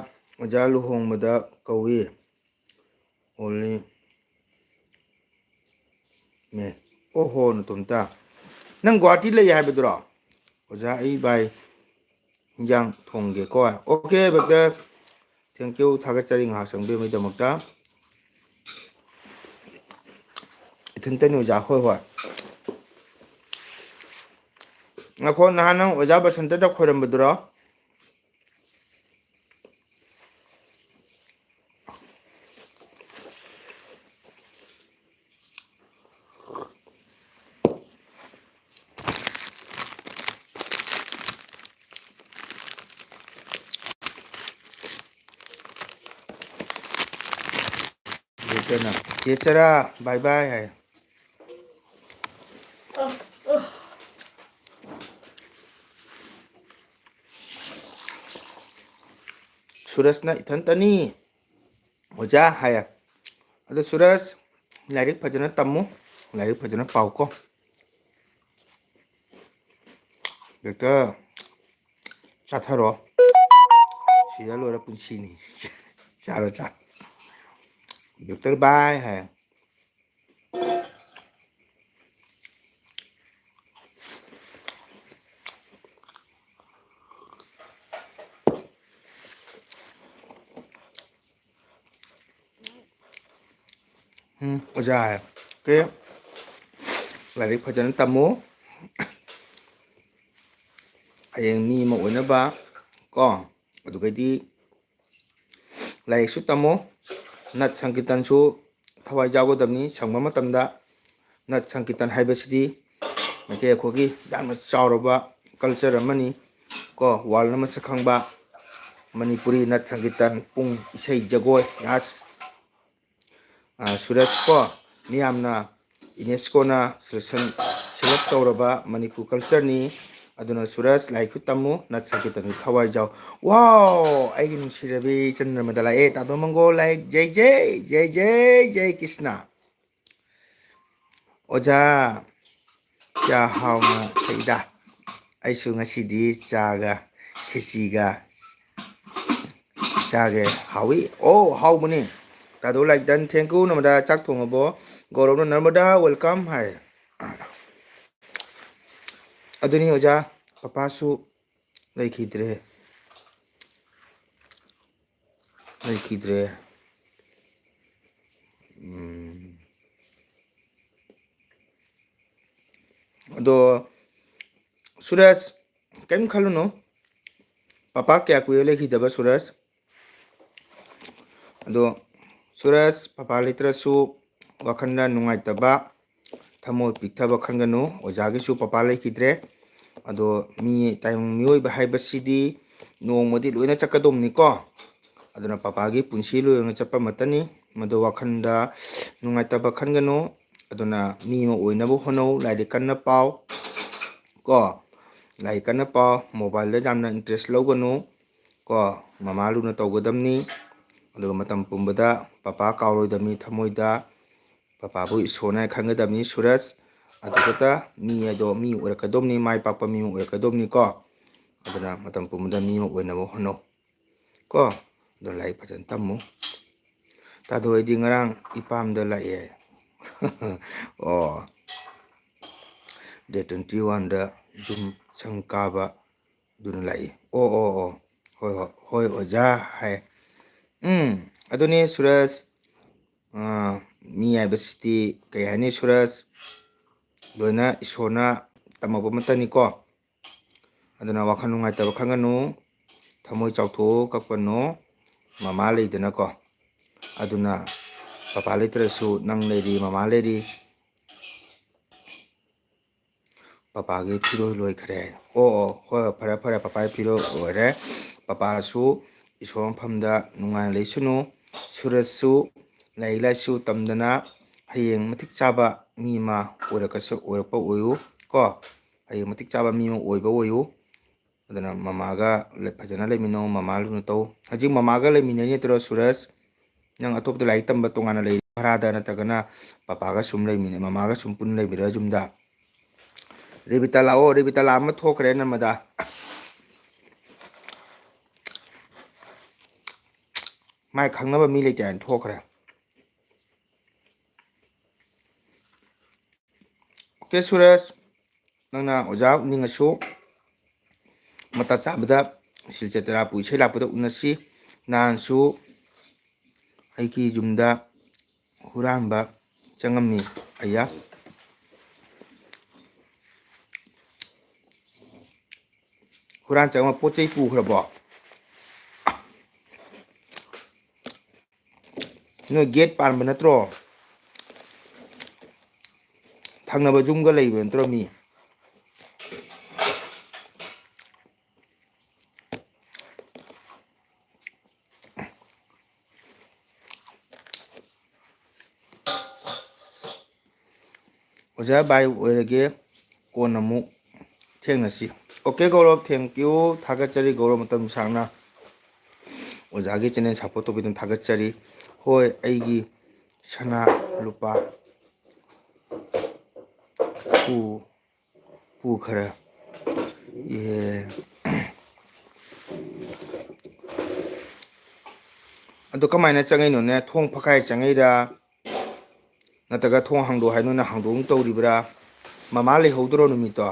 ꯑꯣꯖꯥ ꯂꯨꯍꯣꯡꯕꯗ ꯀꯧꯏ ꯑꯣꯟꯂꯤ ꯃꯦ ꯑꯣ ꯍꯣ ꯅꯇꯣꯝꯇ ꯅꯪ ꯒꯨꯍꯥꯇꯤ ꯂꯩ ꯍꯥꯏꯕꯗꯨꯔꯣ ꯑꯣꯖꯥ ꯑꯩ ꯚꯥꯏ ꯏꯟꯖꯥꯡ ꯊꯣꯡꯒꯦꯀꯣ ꯑꯣꯀꯦ ꯕꯛꯇꯔ ꯊꯦꯡꯀ꯭ꯌꯨ ꯊꯥꯒꯠꯆꯔꯤ ꯉꯥꯏꯍꯥꯛ ꯆꯪꯕꯤꯕꯒꯤꯗꯃꯛꯇ ꯏꯊꯟꯇꯅꯤ ꯑꯣꯖꯥ ꯍꯣꯏ ꯍꯣꯏ ꯉꯈꯣ ꯅꯍꯥꯟ ꯅꯪ ꯑꯣꯖꯥ ꯕꯁꯟꯇꯗ ꯈꯣꯏꯔꯝꯕꯗꯨꯔꯣ ꯆꯦꯆꯔꯥ ꯕꯥꯏ ꯕꯥꯏ ꯍꯥꯏ ꯁꯨꯔꯁꯅ ꯏꯊꯟꯇꯅꯤ ꯑꯣꯖꯥ ꯍꯥꯏꯌꯦ ꯑꯗꯣ ꯁꯨꯔꯁ ꯂꯥꯏꯔꯤꯛ ꯐꯖꯅ ꯇꯝꯃꯨ ꯂꯥꯏꯔꯤꯛ ꯐꯖꯅ ꯄꯥꯎꯀꯣ ꯕꯦꯛꯇꯔ ꯆꯥꯊꯔꯣ ꯁꯤꯗ ꯂꯣꯏꯔ ꯄꯨꯟꯁꯤꯅꯤ ꯆꯥꯔꯣ ꯆꯥꯔꯣ ꯕꯦꯛꯇꯔ ꯕꯥꯏ ꯍꯥꯏ ꯑꯣꯖꯥ ꯍꯥꯏ ꯑꯣꯀꯦ ꯂꯥꯏꯔꯤꯛ ꯐꯖꯅ ꯇꯝꯃꯨ ꯍꯌꯦꯡ ꯃꯤ ꯑꯃ ꯑꯣꯏꯅꯕ ꯀꯣ ꯑꯗꯨꯒꯩꯗꯤ ꯂꯥꯏꯔꯤꯛꯁꯨ ꯇꯝꯃꯣ ꯅꯠ ꯁꯪꯀꯤꯔꯇꯟꯁꯨ ꯊꯋꯥꯏ ꯌꯥꯎꯒꯗꯕꯅꯤ ꯁꯪꯕ ꯃꯇꯝꯗ ꯅꯠ ꯁꯪꯀꯤꯔꯇꯟ ꯍꯥꯏꯕꯁꯤꯗꯤ ꯃꯩꯇꯩ ꯑꯩꯈꯣꯏꯒꯤ ꯌꯥꯝꯅ ꯆꯥꯎꯔꯕ ꯀꯜꯆꯔ ꯑꯃꯅꯤ ꯀꯣ ꯋꯥꯔꯜ ꯑꯃ ꯁꯛ ꯈꯪꯕ ꯃꯅꯤꯄꯨꯔꯤ ꯅꯠ ꯁꯪꯀꯤꯔꯇꯟ ꯄꯨꯡ ꯏꯁꯩ ꯖꯒꯣꯏ ꯔꯥꯁ ꯁꯨꯔꯖ ꯀꯣ ꯃꯤꯌꯥꯝꯅ ꯌꯨꯅꯦꯁꯀꯣꯅ ꯁꯦꯂꯦꯛ ꯇꯧꯔꯕ ꯃꯅꯤꯄꯨꯔ ꯀꯜꯆꯔꯅꯤ ꯑꯗꯨꯅ ꯁꯨꯔꯖ ꯂꯥꯏꯔꯤꯛꯁꯨ ꯇꯝꯃꯨ ꯅꯠ ꯁꯪꯀꯤꯔꯇꯟꯁꯨ ꯊꯋꯥꯏ ꯌꯥꯎ ꯋꯥꯎ ꯑꯩꯒꯤ ꯅꯨꯡꯁꯤꯔꯕꯤ ꯆꯟꯗ꯭ꯔꯃꯗ ꯂꯥꯛꯑꯦ ꯇꯥꯗꯣ ꯃꯪꯒꯣꯜ ꯂꯥꯏꯛ ꯖꯩ ꯖꯩ ꯖꯩ ꯖꯩ ꯖꯩ ꯀ꯭ꯔꯤꯁꯅ ꯑꯣꯖꯥ ꯀꯌꯥ ꯍꯥꯎꯅ ꯊꯛꯏꯗ ꯑꯩꯁꯨ ꯉꯁꯤꯗꯤ ꯆꯥꯒ ꯈꯦꯆꯤꯒ ꯆꯥꯒꯦ ꯍꯥꯎꯏ ꯑꯣ ꯍꯥꯎꯕꯅꯤ ꯇꯥꯗꯣ ꯂꯥꯏꯛ ꯗꯟ ꯊꯦꯡꯀ꯭ꯌꯨ ꯅꯃꯗꯥ ꯆꯥꯛ ꯊꯣꯡꯉꯕꯣ ꯒꯧꯔꯕꯅ ꯅꯔꯃꯗꯥ ꯋꯦꯜꯀꯝ ꯍꯥꯏ ꯑꯗꯨꯅꯤ ꯑꯣꯖꯥ ꯄꯄꯥꯁꯨ ꯂꯩꯈꯤꯗ꯭ꯔꯦ ꯂꯩꯈꯤꯗ꯭ꯔꯦ ꯑꯗꯣ ꯁꯨꯔꯖ ꯀꯔꯤꯝ ꯈꯜꯂꯨꯅꯨ ꯄꯄꯥ ꯀꯌꯥ ꯀꯨꯏꯔꯦ ꯂꯩꯈꯤꯗꯕ ꯁꯨꯔꯖ ꯑꯗꯣ ꯁꯨꯔꯖ ꯄꯄꯥ ꯂꯩꯇ꯭ꯔꯁꯨ ꯋꯥꯈꯜꯗ ꯅꯨꯡꯉꯥꯏꯇꯕ ꯊꯃꯣꯏ ꯄꯤꯛꯊꯕ ꯈꯟꯒꯅꯨ ꯑꯣꯖꯥꯒꯤꯁꯨ ꯄꯄꯥ ꯂꯩꯈꯤꯗ꯭ꯔꯦ ꯑꯗꯣ ꯇꯥꯏꯕꯪ ꯃꯤꯑꯣꯏꯕ ꯍꯥꯏꯕꯁꯤꯗꯤ ꯅꯣꯡꯃꯗꯤ ꯂꯣꯏꯅ ꯆꯠꯀꯗꯧꯅꯤꯀꯣ ꯑꯗꯨꯅ ꯄꯄꯥꯒꯤ ꯄꯨꯟꯁꯤ ꯂꯣꯏꯅ ꯆꯠꯄ ꯑꯃꯇꯅꯤ ꯃꯗꯨ ꯋꯥꯈꯜꯗ ꯅꯨꯡꯉꯥꯏꯇꯕ ꯈꯟꯒꯅꯨ ꯑꯗꯨꯅ ꯃꯤ ꯑꯃ ꯑꯣꯏꯅꯕ ꯍꯣꯠꯅꯧ ꯂꯥꯏꯔꯤꯛ ꯀꯟꯅ ꯄꯥꯎ ꯀꯣ ꯂꯥꯏꯔꯤꯛ ꯀꯟꯅ ꯄꯥꯎ ꯃꯣꯕꯥꯏꯜꯗ ꯌꯥꯝꯅ ꯏꯟꯇꯔꯦꯁ ꯂꯧꯒꯅꯨ ꯀꯣ ꯃꯃꯥ ꯂꯨꯅ ꯇꯧꯒꯗꯕꯅꯤ ꯑꯗꯨꯒ ꯃꯇꯝ ꯄꯨꯝꯕꯗ ꯄꯄꯥ ꯀꯥꯎꯔꯣꯏꯗꯕꯅꯤ ꯊꯃꯣꯏꯗ ꯄꯄꯥꯕꯨ ꯏꯁꯣꯔꯅ ꯈꯟꯒꯗꯕꯅꯤ ꯁꯨꯔꯖ ꯑꯗꯨꯒꯇ ꯃꯤ ꯍꯥꯏꯗꯣ ꯃꯤ ꯑꯣꯏꯔꯛꯀꯗꯧꯅꯤ ꯃꯥꯏ ꯄꯥꯛꯄ ꯃꯤ ꯑꯃ ꯑꯣꯏꯔꯛꯀꯗꯧꯅꯤ ꯀꯣ ꯑꯗꯨꯅ ꯃꯇꯝ ꯄꯨꯝꯕꯗ ꯃꯤ ꯑꯃ ꯑꯣꯏꯅꯕ ꯍꯣꯠꯅꯧ ꯀꯣ ꯑꯗꯨ ꯂꯥꯏꯔꯤꯛ ꯐꯖꯅ ꯇꯝꯃꯨ ꯇꯥꯗꯣ ꯑꯩꯗꯤ ꯉꯔꯥꯡ ꯏꯄꯥꯝꯗ ꯂꯥꯛꯑꯦ ꯑꯣ ꯗꯦꯠ 21ꯗ ꯌꯨꯝ ꯁꯪ ꯀꯥꯕ ꯑꯗꯨꯅ ꯂꯥꯛꯏ ꯑꯣ ꯑꯣ ꯑꯣ ꯍꯣꯏ ꯍꯣꯏ ꯍꯣꯏ ꯑꯣꯖꯥ ꯍꯥꯏ ꯑꯗꯨꯅꯤ ꯁꯨꯔꯖ ꯃꯤ ꯍꯥꯏꯕꯁꯤꯗꯤ ꯀꯩ ꯍꯥꯏꯅꯤ ꯁꯨꯔꯖ ꯂꯣꯏꯅ ꯏꯁꯣꯔꯅ ꯇꯝꯃꯛꯄ ꯑꯃꯇꯅꯤꯀꯣ ꯑꯗꯨꯅ ꯋꯥꯈꯜ ꯅꯨꯡꯉꯥꯏꯇꯕ ꯈꯟꯒꯅꯨ ꯊꯃꯣꯏ ꯆꯥꯎꯊꯣꯛꯑ ꯀꯞꯀꯅꯨ ꯃꯃꯥ ꯂꯩꯗꯅꯀꯣ ꯑꯗꯨꯅ ꯄꯄꯥ ꯂꯩꯇ꯭ꯔꯁꯨ ꯅꯪ ꯂꯩꯔꯤ ꯃꯃꯥ ꯂꯩꯔꯤ ꯄꯄꯥꯒꯤ ꯐꯤꯔꯣꯜ ꯂꯣꯏꯈ꯭ꯔꯦ ꯑꯣ ꯑꯣ ꯍꯣꯏ ꯍꯣꯏ ꯐꯔꯦ ꯐꯔꯦ ꯄꯄꯥꯒꯤ ꯐꯤꯔꯣꯜ ꯂꯣꯏꯔꯦ ꯄꯄꯥꯁꯨ ꯏꯁꯣꯔ ꯃꯐꯝꯗ ꯅꯨꯡꯉꯥꯏꯅ ꯂꯩꯁꯅꯨ ꯁꯨꯔꯖꯁꯨ ꯂꯥꯏꯔꯤꯛ ꯂꯥꯏꯁꯨ ꯇꯝꯗꯅ ꯍꯌꯦꯡ ꯃꯇꯤꯛ ꯆꯥꯕ ꯃꯤ ꯑꯃ ꯑꯣꯏꯔꯛꯄ ꯑꯣꯏꯌꯨ ꯀꯣ ꯍꯌꯦꯡ ꯃꯇꯤꯛ ꯆꯥꯕ ꯃꯤ ꯑꯃ ꯑꯣꯏꯕ ꯑꯣꯏꯌꯨ ꯑꯗꯨꯅ ꯃꯃꯥꯒ ꯐꯖꯅ ꯂꯩꯃꯤꯟꯅꯧ ꯃꯃꯥ ꯂꯨꯅ ꯇꯧ ꯍꯧꯖꯤꯛ ꯃꯃꯥꯒ ꯂꯩꯃꯤꯟꯅꯩ ꯅꯠꯇ꯭ꯔꯣ ꯁꯨꯔꯁ ꯅꯪ ꯑꯇꯣꯞꯄꯗ ꯂꯥꯏꯔꯤꯛ ꯇꯝꯕ ꯇꯣꯉꯥꯟꯅ ꯂꯩ ꯚꯔꯥꯗ ꯅꯠꯇ꯭ꯔꯒꯅ ꯄꯄꯥꯒ ꯁꯨꯝ ꯂꯩꯃꯤꯟꯅꯩ ꯃꯃꯥꯒ ꯁꯨꯝ ꯄꯨꯟꯅ ꯂꯩꯃꯤꯟꯅꯔ ꯌꯨꯝꯗ ꯔꯦꯕꯤꯇꯥ ꯂꯥꯛꯑꯣ ꯔꯦꯕꯤꯇꯥ ꯂꯥꯛ ꯑꯃ ꯊꯣꯛꯈ꯭ꯔꯦ ꯅꯝꯃꯗ ꯃꯥꯏ ꯈꯪꯅꯕ ꯃꯤ ꯂꯩꯇꯦ ꯍꯥꯏꯅ ꯊꯣꯛꯈ꯭ꯔꯦ ꯑꯣꯀꯦ ꯁꯨꯔꯁ ꯅꯪꯅ ꯑꯣꯖꯥ ꯎꯅꯤꯡꯉꯁꯨ ꯃꯇꯥ ꯆꯥꯕꯗ ꯁꯤꯜꯆꯔ ꯇꯦꯔꯥꯄꯨ ꯏꯁꯩ ꯂꯥꯛꯄꯗ ꯎꯅꯁꯤ ꯅꯍꯥꯟꯁꯨ ꯑꯩꯒꯤ ꯌꯨꯝꯗ ꯍꯨꯔꯥꯟꯕ ꯆꯪꯉꯝꯃꯤ ꯑయ్ꯌꯥ ꯍꯨꯔꯥꯟ ꯆꯪꯉꯝꯃ ꯄꯣꯠ ꯆꯩ ꯄꯨꯈ꯭ꯔꯕꯣ ꯅꯣꯏ ꯒꯦꯠ ꯄꯥꯟꯕ ꯅꯠꯇ꯭ꯔꯣ ꯊꯪꯅꯕ ꯌꯨꯝꯒ ꯂꯩꯕ ꯅꯠꯇ꯭ꯔꯣ ꯃꯤ ꯑꯣꯖꯥ ꯕꯥꯏ ꯑꯣꯏꯔꯒꯦ ꯀꯣꯟꯅ ꯑꯃꯨꯛ ꯊꯦꯡꯅꯁꯤ ꯑꯣꯀꯦ ꯒꯧꯔꯕ ꯊꯦꯡꯀ꯭ꯌꯨ ꯊꯥꯒꯠꯆꯔꯤ ꯒꯧꯔꯕ ꯃꯇꯝ ꯁꯥꯡꯅ ꯑꯣꯖꯥꯒꯤ ꯆꯦꯅꯦꯜ ꯁꯞꯄꯣꯔꯠ ꯇꯧꯕꯤꯗꯨꯅ ꯊꯥꯒꯠꯆꯔꯤ ꯍꯣꯏ ꯑꯩꯒꯤ ꯁꯅꯥ ꯂꯨꯄꯥ ꯄꯨꯈꯔꯦ ꯑꯗꯣ ꯀꯃꯥꯏꯅ ꯆꯪꯉꯛꯏꯅꯣꯅꯦ ꯊꯣꯡ ꯐꯛꯈꯥꯏ ꯆꯪꯉꯛꯏꯔꯥ ꯅꯠꯇ꯭ꯔꯒ ꯊꯣꯡ ꯍꯥꯡꯗꯣꯛ ꯍꯥꯏꯅꯣꯅ ꯍꯥꯡꯗꯣꯛ ꯇꯧꯔꯤꯕ꯭ꯔꯥ ꯃꯃꯥ ꯂꯩꯍꯧꯗ꯭ꯔꯣ ꯅꯨꯃꯤꯠꯇꯣ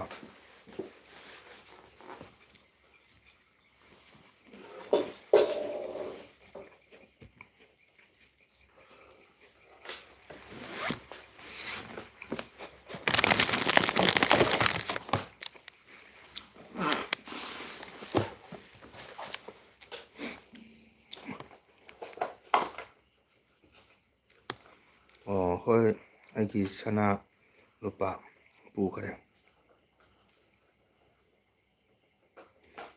ꯑꯣ ꯍꯣꯏ ꯑꯩꯒꯤ ꯁꯅꯥ ꯂꯨꯄꯥ ꯄꯨꯈꯔꯦ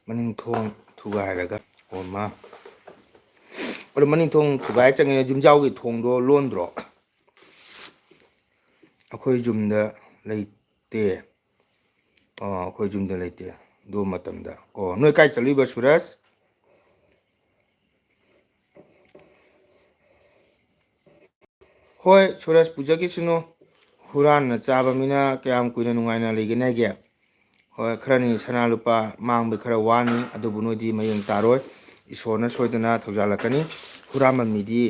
ꯃꯅꯤꯡ ꯊꯣꯡ ꯊꯨꯒꯥꯏꯔꯒ ꯑꯣꯃ ꯑꯗꯣ ꯃꯅꯤꯡ ꯊꯣꯡ ꯊꯨꯒꯥꯏ ꯆꯪꯉꯦ ꯌꯨꯝꯖꯥꯎꯒꯤ ꯊꯣꯡꯗꯣ ꯂꯣꯟꯗ꯭ꯔꯣ ꯑꯩꯈꯣꯏ ꯌꯨꯝꯗ ꯂꯩꯇꯦ ꯑꯩꯈꯣꯏ ꯌꯨꯝꯗ ꯂꯩꯇꯦ ꯑꯗꯨ ꯃꯇꯝꯗ ꯑꯣ ꯅꯣꯏ ꯀꯥꯏ ꯆꯠꯂꯨꯏꯕ ꯁꯨꯔꯁ ꯍꯣꯏ ꯁꯨꯔꯁ ꯄꯨꯖꯈꯤꯁꯅꯨ ꯍꯨꯔꯥꯟꯅ ꯆꯥꯕ ꯃꯤꯅ ꯀꯌꯥꯝ ꯀꯨꯏꯅ ꯅꯨꯡꯉꯥꯏꯅ ꯂꯩꯒꯅꯤ ꯍꯥꯏꯒꯦ ꯍꯣꯏ ꯈꯔꯅꯤ ꯁꯅꯥ ꯂꯨꯄꯥ ꯃꯥꯡꯕ ꯈꯔ ꯋꯥꯅꯤ ꯑꯗꯨꯕꯨ ꯅꯣꯏꯗꯤ ꯃꯌꯦꯡ ꯇꯥꯔꯣꯏ ꯏꯁꯣꯔꯅ ꯁꯣꯏꯗꯅ ꯊꯧꯖꯥꯜꯂꯛꯀꯅꯤ ꯍꯨꯔꯥꯟꯕ ꯃꯤꯗꯤ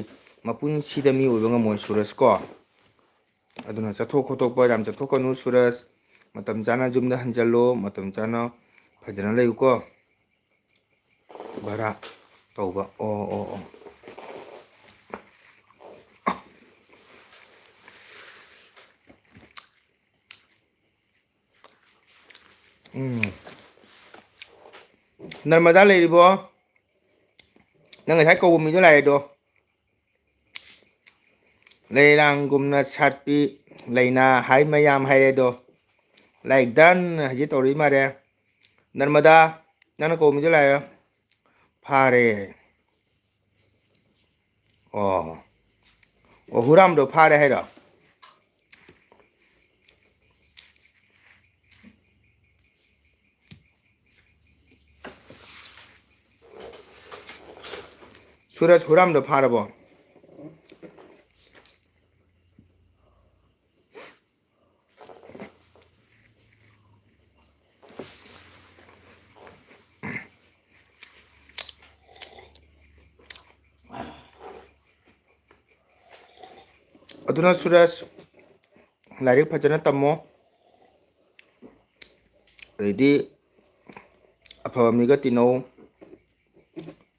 ꯃꯄꯨꯟꯁꯤꯗ ꯃꯤ ꯑꯣꯏꯕ ꯉꯝꯃꯣꯏ ꯁꯨꯔꯁ ꯀꯣ ꯑꯗꯨꯅ ꯆꯠꯊꯣꯛ ꯈꯣꯠꯇꯣꯛꯄ ꯌꯥꯝ ꯆꯠꯊꯣꯛꯀꯅꯨ ꯁꯨꯔꯁ ꯃꯇꯝ ꯆꯥꯅ ꯌꯨꯝꯗ ꯍꯟꯖꯜꯂꯣ ꯃꯇꯝ ꯆꯥꯅ ꯐꯖꯅ ꯂꯩꯌꯨꯀꯣ ꯚꯔꯥ ꯇꯧꯕ ꯑꯣ ꯅꯔꯃꯗꯥ ꯂꯩꯔꯤꯕꯣ ꯅꯪ ꯉꯁꯥꯏ ꯀꯧꯕ ꯃꯤꯗꯣ ꯂꯥꯛꯑꯦꯗꯣ ꯂꯩꯔꯥꯡꯒꯨꯝꯅ ꯁꯥꯠꯄꯤ ꯂꯩꯅꯥ ꯍꯥꯏ ꯃꯌꯥꯝ ꯍꯥꯏꯔꯦꯗꯣ ꯂꯥꯏꯔꯤꯛ ꯗꯟ ꯍꯧꯖꯤꯛ ꯇꯧꯔꯛꯏ ꯃꯥꯜꯂꯦ ꯅꯔꯃꯗꯥ ꯅꯪꯅ ꯀꯧꯕ ꯃꯤꯗꯣ ꯂꯥꯛꯑꯦ ꯐꯥꯔꯦ ꯑꯣ ꯍꯨꯔꯥꯝꯗꯣ ꯐꯥꯔꯦ ꯍꯥꯏꯔꯣ ꯁꯨꯔꯖ ꯍꯨꯔꯥꯝꯗꯣ ꯐꯥꯔꯕꯣ ꯑꯗꯨꯅ ꯁꯨꯔꯖ ꯂꯥꯏꯔꯤꯛ ꯐꯖꯅ ꯇꯝꯃꯣ ꯑꯗꯩꯗꯤ ꯑꯐꯕ ꯃꯤꯒ ꯇꯤꯟꯅꯧ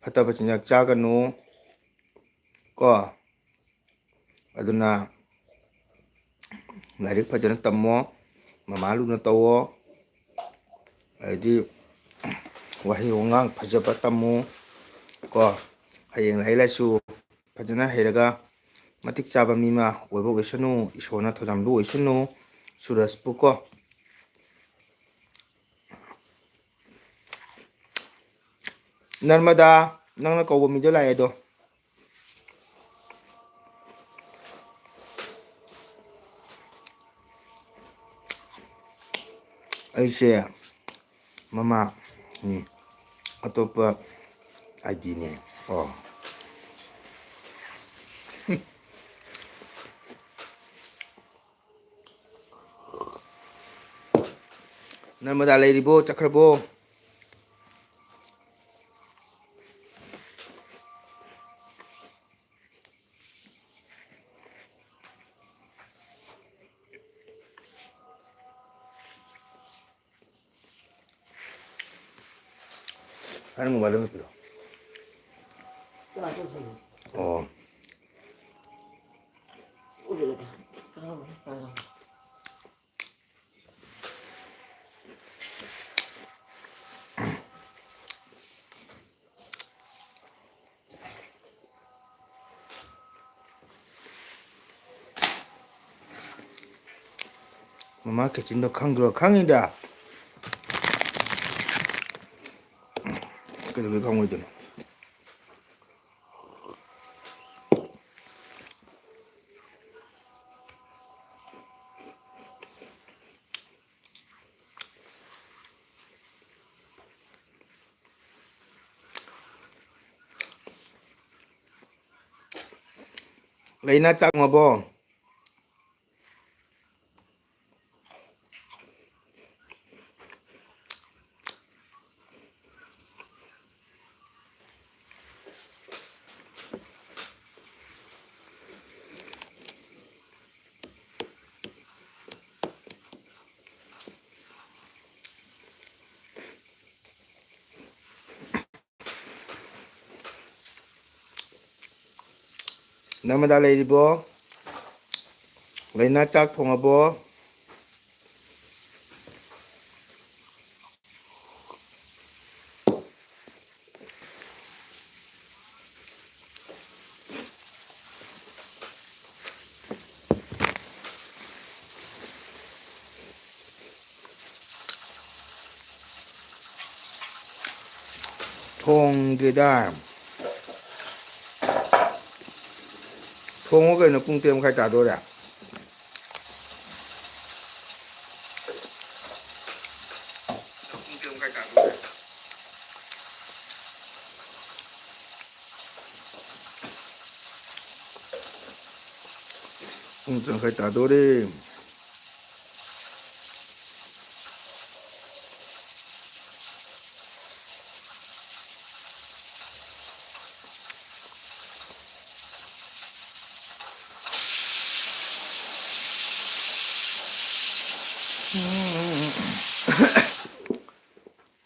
ꯐꯠꯇꯕ ꯆꯤꯟꯖꯥꯛ ꯆꯥꯒꯅꯨ ꯀꯣ ꯑꯗꯨꯅ ꯂꯥꯏꯔꯤꯛ ꯐꯖꯅ ꯇꯝꯃꯣ ꯃꯃꯥ ꯂꯨꯅ ꯇꯧꯋꯣ ꯑꯗꯩꯗꯤ ꯋꯥꯍꯩ ꯋꯥꯉꯥꯡ ꯐꯖꯕ ꯇꯝꯃꯨ ꯀꯣ ꯍꯌꯦꯡ ꯂꯥꯏꯔꯤꯛ ꯂꯥꯏꯁꯨ ꯐꯖꯅ ꯍꯩꯔꯒ ꯃꯇꯤꯛ ꯆꯥꯕ ꯃꯤ ꯑꯃ ꯑꯣꯏꯕ ꯑꯣꯏꯁꯅꯨ ꯏꯁꯣꯔꯅ ꯊꯧꯖꯥꯟꯕ ꯑꯣꯏꯁꯅꯨ ꯁꯨꯔꯖꯄꯨ ꯀꯣ ꯅꯔꯃꯗꯥ ꯅꯪꯅ ꯀꯧꯕ ꯃꯤꯗꯣ ꯂꯥꯛꯑꯦꯗꯣ ꯑꯩꯁꯦ ꯃꯃꯥꯅꯤ ꯑꯇꯣꯞꯄ ꯑꯥꯏꯗꯤꯅꯦ ꯑꯣ ꯅꯔꯃꯗꯥ ꯂꯩꯔꯤꯕꯣ ꯆꯠꯈ꯭ꯔꯕꯣ ꯑꯩꯅ ꯃꯣꯕꯥꯏꯜ ꯑꯃ ꯄꯤꯔꯣ ꯑꯣ ꯃꯃꯥ ꯀꯤꯆꯟꯗꯣ ꯈꯪꯗ꯭ꯔꯣ ꯈꯪꯉꯤꯗ ꯀꯩꯗꯧꯕꯩ ꯈꯪꯉꯣꯏꯗꯣꯏꯅꯣ ꯂꯩꯅꯥ ꯆꯪꯉꯕꯣ ꯅꯔꯃꯗꯥ ꯂꯩꯔꯤꯕꯣ ꯂꯩꯅꯥ ꯆꯥꯛ ꯊꯣꯡꯉꯕꯣ ꯊꯣꯡꯗ꯭ꯔꯤꯗ ꯊꯣꯡꯉꯣ ꯀꯩꯅꯣ ꯄꯨꯡ 8:30 ꯇꯥꯗꯣꯔꯦ ꯄꯨꯡ 8:30 ꯇꯥꯗꯣꯔꯦ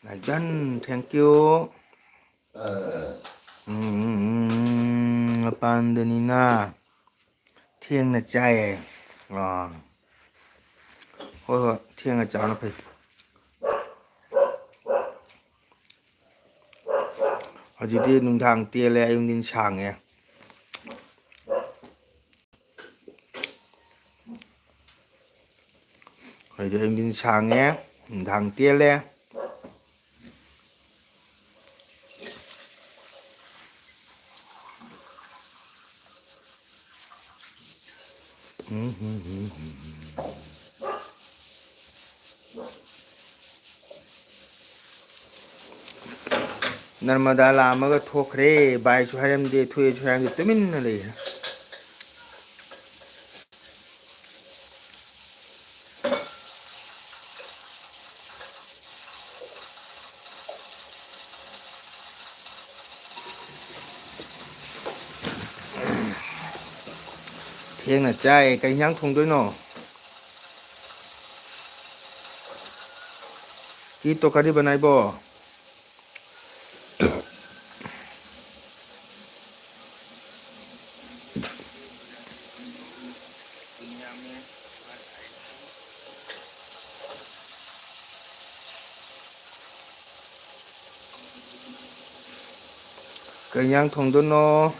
Najan, thank you. Pandanina. Thiêng là chay. Thôi, thiêng là cháu nó phải. Hojiti nungdang tia le ayung din sang e. Hojiti ayung din sang e. Nungdang tia le. Narmada lamaga thokre bai su haramde thuye su haramde tuminna lei thiêng là chay cái nhang thong doi no ki to kari banai bo cái nhang thong doi no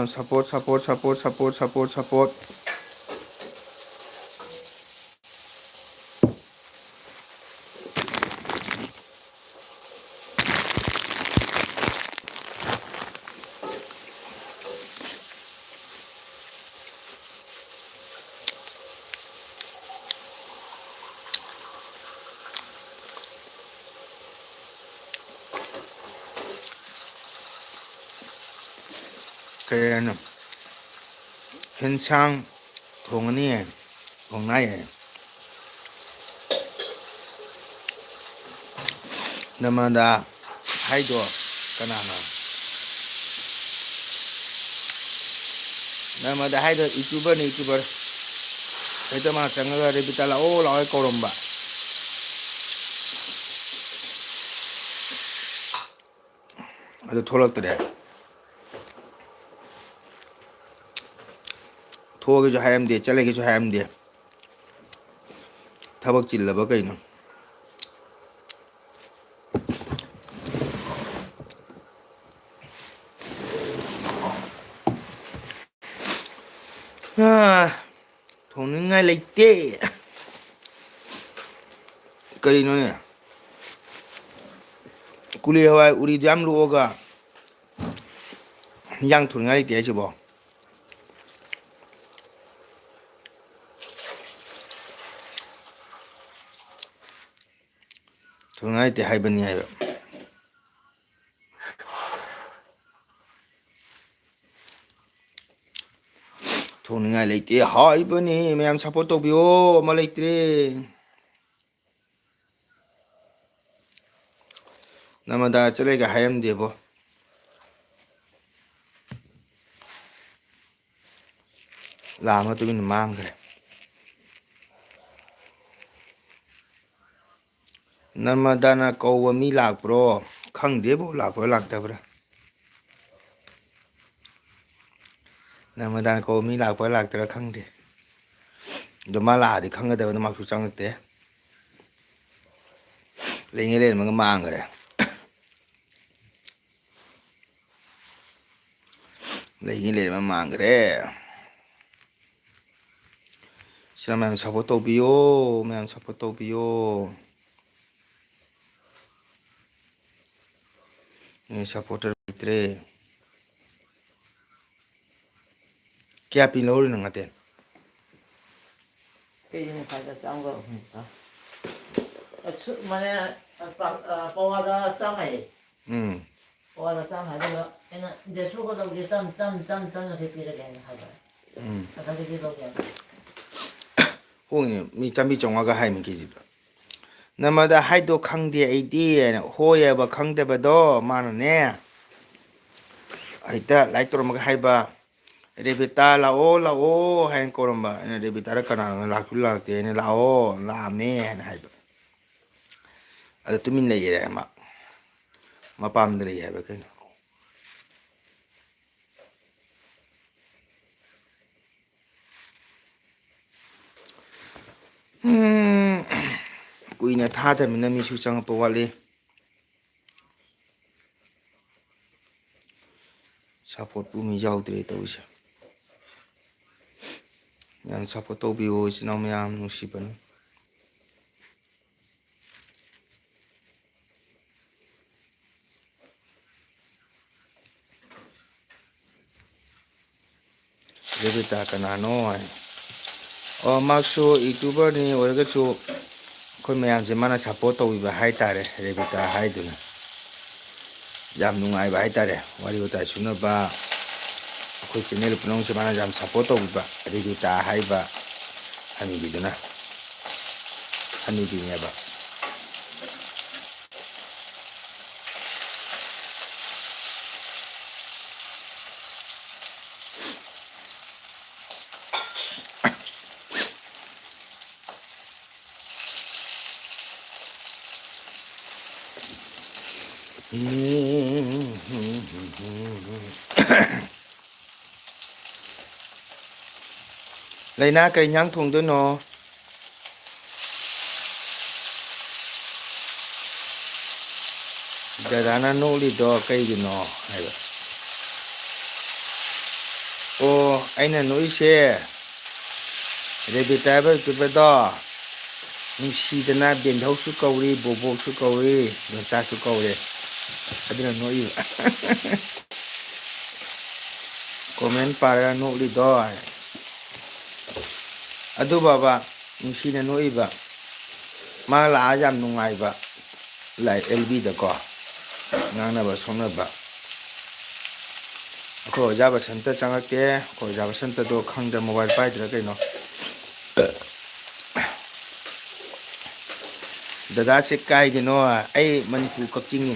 support kaya ano, hensang thongani thongnai namada haido kanana namada haido youtuber ni youtuber ito ma changa rebita la o la koromba ado tholaktre thogeju hayamde chalegeju hayamde tabak chillaba kaino thongningai leite karino ne kuli hawai uri jam luoga yang thungai leite sibo thungai te haibani haiba thongningai leite haibani mayam support tobio ma leitre namada chalega hayamde bo lama tumin mangre namadana kauwa mi lakpro khangde bo lakpro laktabra namadana kauwa mi lakpro laktara khangde do mala di khangadaba na maksu changte lengele mga mangre lengele mga mangre sila mayam support tobio mayam support tobio ni supporter itre kya pin lori na ngaten cái gì phải là xong rồi mà nè bao giờ xong này bao giờ xong này đó cái nó để số có đâu cái xong là cái gì đấy hay vậy cái gì đâu vậy 호니 미 잠비 정화가 하이면 기지도 나마다 하이도 강디 에이디 호야바 강데바도 마나네 아이다 라이트로마가 하이바 레비타 라오 하인 코롬바 레비타라 카나 라쿨라테 네 라오 라메 하이바 아다 투민 레이레 마 마팜드레 하이바 ken kuina thada mina mi su chang pa wale support pu mi yaw dre to se yan support to bi o sinam yam nu si ban rebita kanano o makso youtuber ni orga chu khoi mayam je mana support to bi hai tare rebita hai duna yam nungai ba hai tare wari uta suna ba khoi channel punong se mana jam support to bi ba rebita hai ba hani bi duna hani bi ne ba lấy na cây nhang thùng đó nó giờ ra nó nô đi đó cây gì nó hay vậy ô anh là nói xe để bị tai với cái đó nhưng xí đến na biển thấu số cầu đi bộ số cầu đi rồi xa số cầu đi cái là nói gì comment para nô đi đó adu baba nusina noiba mala ajam nungai ba lai lb da ko ngana ba sona ba ꯑꯩꯈꯣꯏ ꯑꯣꯖꯥ ꯕꯁꯟꯇ ꯆꯪꯉꯛꯇꯦ ꯑꯩꯈꯣꯏ ꯑꯣꯖꯥ ꯕꯁꯟꯇꯗꯣ ꯈꯪꯗ꯭ꯔ mobile ꯄꯥꯏꯗ꯭ꯔꯥ ꯀꯩꯅꯣ ꯗꯗꯥꯁꯦ ꯀꯥꯏꯗꯅꯣ ꯑꯩ ꯃꯅꯤꯄꯨꯔ ꯀꯛꯆꯤꯡꯅꯤ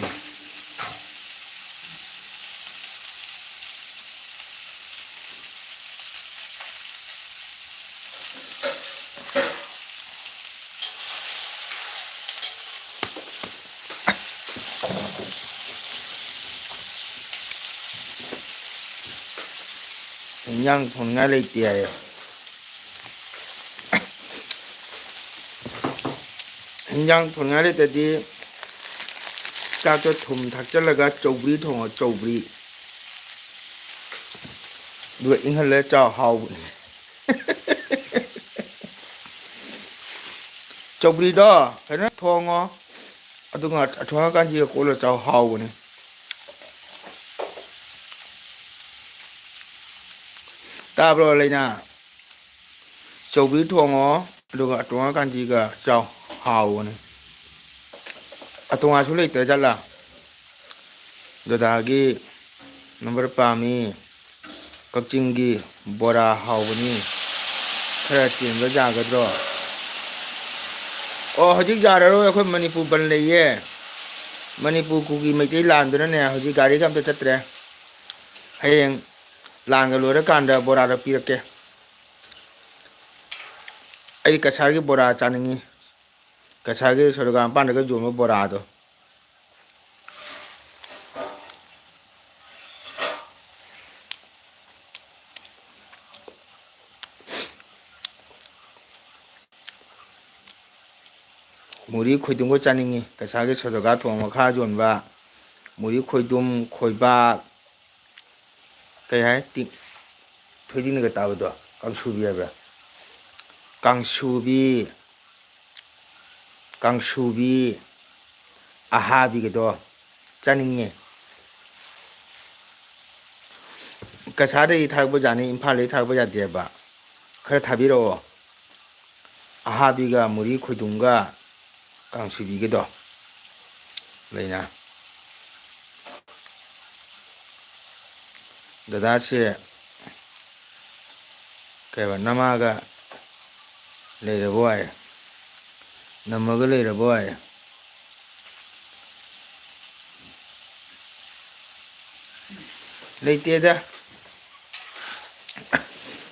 ꯏꯟꯖꯥꯡ ꯊꯣꯡꯅꯤꯡꯉꯥꯏ ꯂꯩꯇꯦ ꯍꯥꯏꯌꯦ ꯏꯟꯖꯥꯡ ꯊꯣꯡꯅꯤꯡꯉꯥꯏ ꯂꯩꯇꯗꯤ ꯆꯥꯛꯇꯣ ꯊꯨꯝ ꯊꯥꯛꯆꯜꯂꯒ ꯆꯧꯒ꯭ꯔꯤ ꯊꯣꯡꯉꯣ ꯆꯧꯒ꯭ꯔꯤ ꯑꯗꯨꯒ ꯏꯪꯍꯜꯂ ꯆꯥꯎ ꯍꯥꯎꯕꯅꯦ ꯆꯧꯒ꯭ꯔꯤꯗꯣ ꯐꯖꯅ ꯊꯣꯡꯉꯣ ꯑꯗꯨꯒ ꯊꯣꯡꯉꯀꯥꯟꯁꯤꯒ ꯀꯣꯠꯂ ꯆꯥꯎ ꯍꯥꯎꯕꯅꯦ ꯇꯥꯕ꯭ꯔꯣ ꯂꯩꯅꯥ ꯆꯧꯒ꯭ꯔꯤ ꯊꯣꯡꯉꯣ ꯑꯗꯨꯒ ꯑꯇꯣꯉ ꯀꯥꯟꯖꯤꯒ ꯆꯥꯎ ꯍꯥꯎꯕꯅꯦ ꯑꯇꯣꯉꯥꯁꯨ ꯂꯩꯇ꯭ꯔ ꯖꯥꯠꯂꯥ ꯗꯗꯥꯒꯤ ꯅꯝꯕꯔ ꯄꯥꯝꯃꯤ ꯀꯛꯆꯤꯡꯒꯤ ꯕꯣꯔꯥ ꯍꯥꯎꯕꯅꯤ ꯈꯔ ꯆꯦꯟꯕ ꯌꯥꯒꯗ꯭ꯔꯣ ꯑꯣ ꯍꯧꯖꯤꯛ ꯌꯥꯔꯔꯣꯏ ꯑꯩꯈꯣꯏ ꯃꯅꯤꯄꯨꯔ ꯕꯟ ꯂꯩꯌꯦ ꯃꯅꯤꯄꯨꯔ ꯀꯨꯀꯤ ꯃꯩꯇꯩ ꯂꯥꯟꯗꯨꯅꯅꯦ ꯍꯧꯖꯤꯛ ꯒꯥꯔꯤꯒ ꯑꯝꯇ ꯆꯠꯇ꯭ꯔꯦ ꯍꯌꯦꯡ ꯂꯥꯟꯒ ꯂꯣꯏꯔꯀꯥꯟꯗ ꯕꯣꯔꯥꯗ ꯄꯤꯔꯛꯀꯦ ꯑꯩ ꯀꯁꯥꯔꯒꯤ ꯕꯣꯔꯥ ꯆꯥꯅꯤꯡꯉꯤ ꯀꯁꯥꯔꯒꯤ ꯁꯣꯔꯣꯒꯥ ꯃꯄꯥꯟꯗꯒ ꯌꯣꯟꯕ ꯕꯣꯔꯥꯗꯣ ꯃꯨꯔꯤ ꯈꯣꯏꯗꯨꯝꯒ ꯆꯥꯅꯤꯡꯉꯤ ꯀꯁꯥꯔꯒꯤ ꯁꯣꯗꯒꯥ ꯊꯣꯡ ꯃꯈꯥ ꯌꯣꯟꯕ ꯃꯨꯔꯤ ꯈꯣꯏꯗꯨꯝ ꯈꯣꯏꯕꯥꯛ ꯀꯩ ꯍꯥꯏ ꯇꯤꯡ ꯊꯣꯏꯗꯤꯡꯅꯒ ꯇꯥꯕꯗꯣ ꯀꯥꯡꯁꯨꯕꯤ ꯍꯥꯏꯕ꯭ꯔꯥ ꯀꯥꯡꯁꯨꯕꯤ ꯑꯍꯥꯕꯤꯒꯗꯣ ꯆꯥꯅꯤꯡꯉꯦ ꯀꯁꯥꯔꯗꯒꯤ ꯊꯥꯔꯛꯄ ꯌꯥꯅꯤ ꯏꯝꯐꯥꯜꯗꯒꯤ ꯊꯥꯔꯛꯄ ꯌꯥꯗꯦꯕ ꯈꯔ ꯊꯥꯕꯤꯔꯛꯑꯣ ꯑꯍꯥꯕꯤꯒ ꯃꯨꯔꯤ ꯈꯣꯏꯗꯨꯝꯒ ꯀꯥꯡꯁꯨꯕꯤꯒꯗꯣ ꯂꯩꯅ ꯗꯗꯥꯁꯦ ꯀꯩꯕ ꯅꯃꯥꯒ ꯂꯩꯔꯕꯣꯏ ꯅꯝꯃꯒ ꯂꯩꯔꯕꯣꯏ ꯂꯩꯇꯦꯗ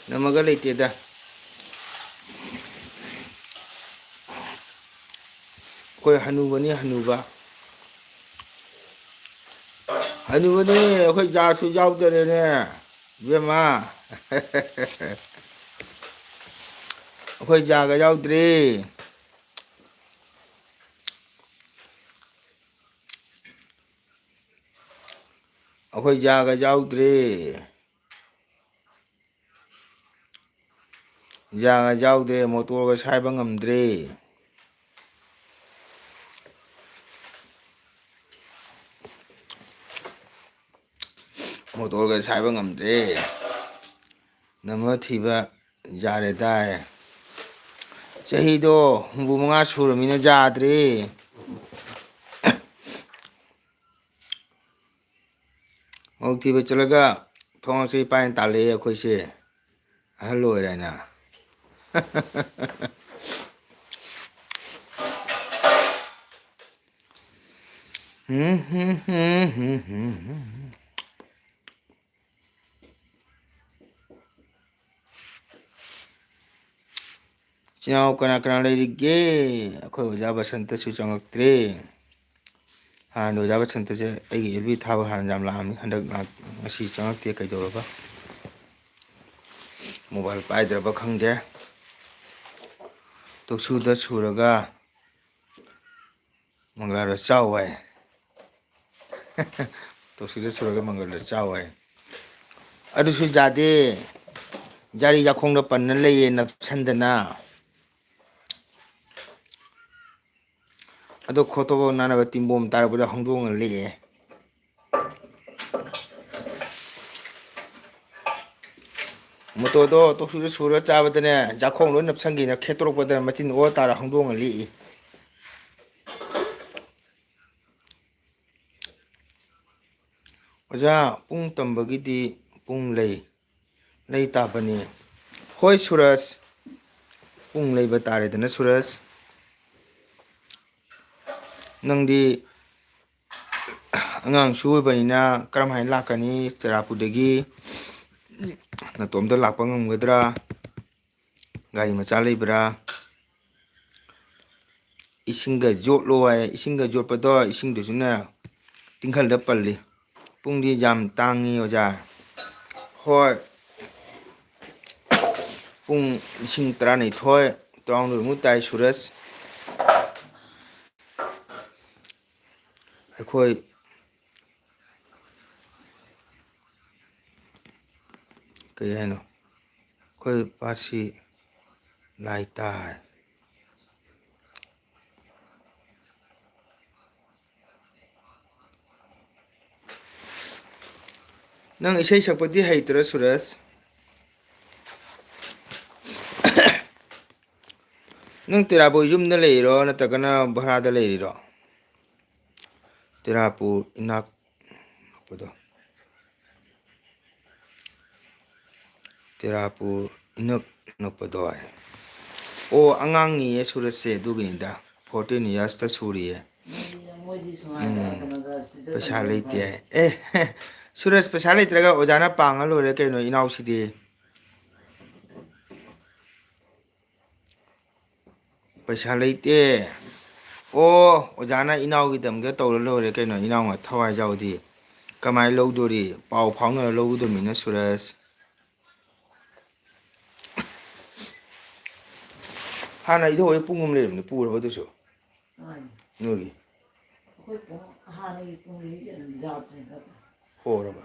ꯅꯃꯒ ꯂꯩꯇꯦꯗ ꯑꯩꯈꯣꯏ ꯍꯅꯨꯕꯅꯤ ꯍꯅꯨꯕ ꯍꯅꯨꯕꯅꯤ ꯑꯩꯈꯣꯏ ꯖꯥꯠꯁꯨ ꯌꯥꯎꯗꯔꯦꯅꯦ ꯏꯕꯦꯝꯃ ꯑꯩꯈꯣꯏ ꯖꯥꯒ ꯌꯥꯎꯗ꯭ꯔꯦ ꯑꯩꯈꯣꯏ ꯖꯥꯒ ꯌꯥꯎꯗ꯭ꯔꯦ ꯖꯥꯒ ꯌꯥꯎꯗ꯭ꯔꯦ ꯃꯣꯇꯣꯔꯒ ꯁꯥꯏꯕ ꯉꯝꯗ꯭ꯔꯦ ꯃꯣꯇꯣꯔꯒ ꯁꯥꯏꯕ ꯉꯝꯗ꯭ꯔꯦ ꯅꯝꯃ ꯊꯤꯕ ꯌꯥꯔꯦꯗꯥꯏ ꯆꯍꯤꯗꯣ 65 ꯁꯨꯔꯃꯤꯅ ꯌꯥꯗ꯭ꯔꯦ ꯃꯧ ꯊꯤꯕ ꯆꯠꯂꯒ ꯊꯣꯡꯉꯁꯤ ꯄꯥꯏꯅ ꯇꯥꯜꯂꯛꯑꯦ ꯑꯩꯈꯣꯏꯁꯦ ꯑꯍꯜ ꯑꯣꯏꯔꯦ ꯍꯥꯏꯅ ꯏꯆꯤꯟ ꯏꯅꯥꯎ ꯀꯅꯥ ꯀꯅꯥ ꯂꯩꯔꯤꯒꯦ ꯑꯩꯈꯣꯏ ꯑꯣꯖꯥ ꯕꯁꯟꯇꯁꯨ ꯆꯪꯉꯛꯇ꯭ꯔꯦ ꯍꯥꯟꯅ ꯑꯣꯖꯥ ꯕꯁꯟꯇꯁꯦ ꯑꯩꯒꯤ ꯑꯦꯜ ꯕꯤ ꯊꯥꯕ ꯍꯥꯟꯅ ꯌꯥꯝ ꯂꯥꯛꯑꯝꯃꯤ ꯍꯟꯗꯛ ꯉꯁꯤ ꯆꯪꯉꯛꯇꯦ ꯀꯩꯗꯧꯔꯕ ꯃꯣꯕꯥꯏꯜ ꯄꯥꯏꯗ꯭ꯔꯕ ꯈꯪꯗꯦ ꯇꯣꯛꯁꯨꯗ ꯁꯨꯔꯒ ꯃꯪꯒ꯭ꯔꯥꯗꯣ ꯆꯥꯎ ꯍꯥꯏ ꯇꯣꯛꯁꯨꯗ ꯁꯨꯔꯒ ꯃꯪꯒꯜꯗꯣ ꯆꯥꯎ ꯍꯥꯏ ꯑꯗꯨꯁꯨ ꯌꯥꯗꯦ ꯖꯥꯔꯤ ꯌꯥꯈꯣꯡꯗ ꯄꯟꯅ ꯂꯩꯌꯦ ꯅꯞꯁꯟꯗꯅ ꯑꯗꯣ ꯈꯣꯠꯇꯣꯛꯄ ꯅꯥꯅꯕ ꯇꯤꯡꯕꯣꯝ ꯇꯥꯔꯛꯄꯗ ꯍꯧꯗꯣꯡꯅ ꯂꯦꯛꯑꯦ ꯃꯣꯇꯣꯔꯗꯣ ꯇꯣꯛꯁꯨꯗ ꯁꯨꯔꯒ ꯆꯥꯕꯗꯅꯦ ꯌꯥꯈꯣꯡ ꯂꯣꯏ ꯅꯞꯁꯟꯒꯤꯅ ꯈꯦꯠꯇꯣꯔꯛꯄꯗ ꯃꯆꯤꯟ ꯑꯣꯔ ꯇꯥꯔ ꯍꯧꯗꯣꯡꯅ ꯂꯦꯛꯏ ꯑꯣꯖꯥ ꯄꯨꯡ ꯇꯝꯕꯒꯤꯗꯤ pung lay tabani hoi Suraj pung lay batare dana Suraj nangdi angang su banina karam hain lakani Cherapudagi natomda lakpa ngamgadra gari macha leibra isinga jotlo ay isinga jotpado isingdu juna tingkhalda palli pungdi jam tangi oja hoi pung ising trani thoi tong mutai Suraj akhoi kay ano khoi pasi lai tai nang isay sakpati haitra Suraj nang Tirapur yumda leiro natagana bharada leiro Tirapur inak podo Tirapur inak nopodo ay o angang ni Suraj se duginda 14 years ta suriye पैसा लेते हैं सूरज पैसा लेते रहा ओजाना पांगल हो रहे कहीं no इनाउ सीधे पैसा लेते ओ ओजाना इनाउ की दम के तौर लो रहे कहीं नो इनाउ में थवाई जाओ दी कमाई लोग दोरी पाव फांग लोग दो मिना सूरज हाँ ना इधर वो पुंगम ले रहे पूरा बतो सो नोगी हो रहा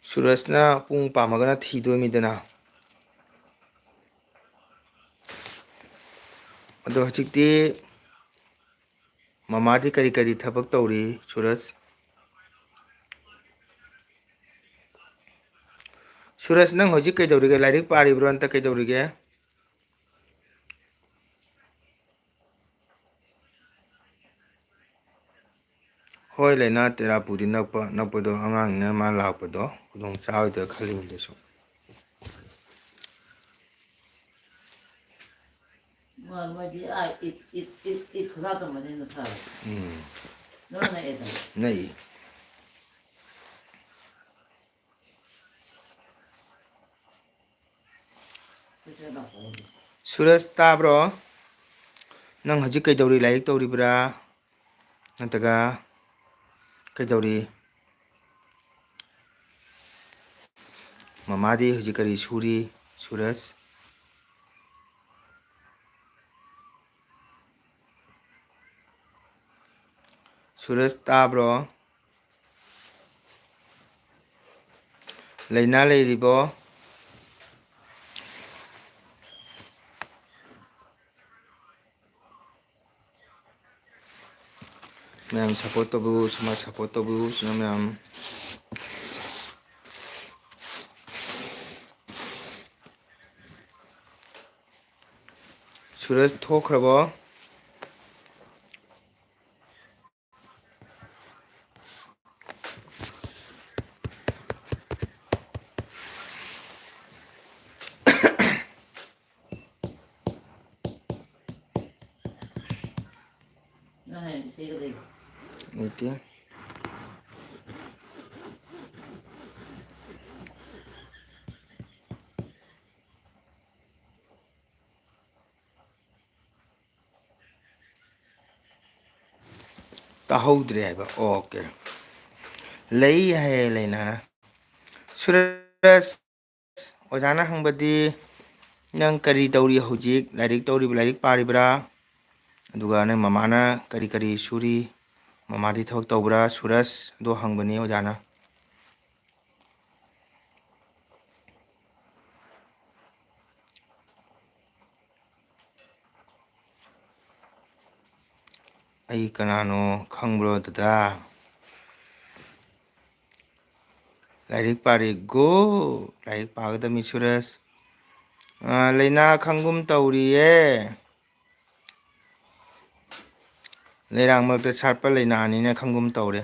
सूरज ना पुंग पामगना थी दो मिदना अदो हचिकती ममादी करी करी थपक तौरी सूरज सूरज नंग होजी कई दौरिगे लाइरिक पारिब्रो अंत कई दौरिगे होय लेना Tirapudi nakpado angang na ma lakpado kudong chaw de khaling de so nei Suraj tabro nang hoji kei dauri laik tauri bra nataga kei dauri mamadi hoji kari suri Suraj Suraj tabro leina leiribo ma'am support to bu suma support to bu suna ma'am Suraj thokrabo Niti tahoudre hai ba okay lei hai leina Suraj ojana hangbadi nang kari tauri hojik lairik tauri lairik paribra aduga nang mamana kari kari suri mamadi thok tawbra Suraj do hangbani ojana ai kanano khangbro dada lairik pari go lairik pagadami Suraj leina khangum tauri ye ꯂꯩꯔꯥꯡ ꯃꯔꯛꯇ ꯁꯥꯠꯄ ꯂꯩꯅꯥꯅꯤꯅ ꯈꯪꯒꯨꯝ ꯇꯧꯔꯦ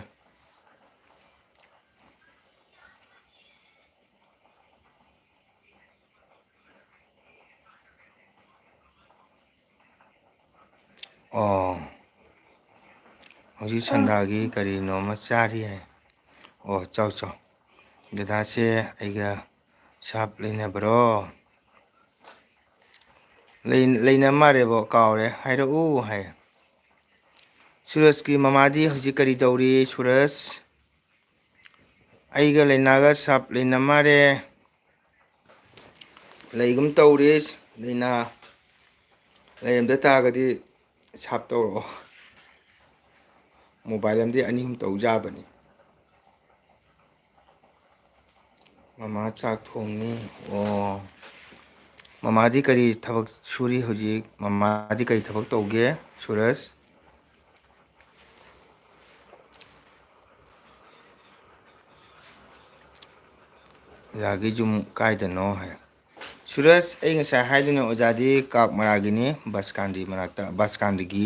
ꯑꯣ ꯍꯧꯖꯤꯛ ꯁꯟꯗꯥꯒꯤ ꯀꯔꯤꯅꯣꯃ ꯆꯥꯔꯤ ꯍꯥꯏ ꯑꯣ ꯆꯥꯎ ꯆꯥꯎ ꯗꯗꯥꯁꯦ ꯑꯩꯒ ꯁꯥꯞ ꯂꯩꯅꯕ꯭ꯔꯣ ꯂꯩꯅ ꯃꯥꯜꯂꯦꯕꯣ ꯀꯥꯎꯔꯦ ꯍꯥꯏꯔꯛꯎ ꯍꯥꯏ ꯁꯨꯔꯖꯀꯤ ꯃꯃꯥꯗꯤ ꯍꯧꯖꯤꯛ ꯀꯔꯤ ꯇꯧꯔꯤ ꯁꯨꯔꯖ ꯑꯩꯒ ꯂꯩꯅꯥꯒ ꯁꯥꯞ ꯂꯩꯅ ꯃꯥꯜꯂꯦ ꯂꯩꯒꯨꯝ ꯇꯧꯔꯤ ꯂꯩꯅꯥ ꯂꯩꯔꯝꯗ ꯇꯥꯔꯒꯗꯤ ꯁꯥꯞ ꯇꯧꯔꯛꯑꯣ ꯃꯣꯕꯥꯏꯜ ꯑꯃꯗꯤ ꯑꯅꯤ ꯑꯍꯨꯝ ꯇꯧ ꯌꯥꯕꯅꯤ ꯃꯃꯥ ꯆꯥꯛ ꯊꯣꯡꯉꯤ ꯑꯣ ꯃꯃꯥꯗꯤ ꯀꯔꯤ ꯊꯕꯛ ꯁꯨꯔꯤ ꯍꯧꯖꯤꯛ ꯃꯃꯥꯗꯤ ꯀꯔꯤ ꯊꯕꯛ ꯇꯧꯒꯦ ꯁꯨꯔꯖ ꯑꯣꯖꯥꯒꯤ ꯌꯨꯝ ꯀꯥꯏꯗꯅꯣ ꯍꯥꯏ ꯁꯨꯔꯖ ꯑꯩ ꯉꯁꯥꯏ ꯍꯥꯏꯗꯨꯅ ꯑꯣꯖꯥꯗꯤ ꯀꯥꯛꯃꯔꯥꯒꯤꯅꯤ ꯕꯁꯀꯥꯟꯗꯤ ꯃꯅꯥꯛꯇ ꯕꯁꯀꯥꯟꯗꯒꯤ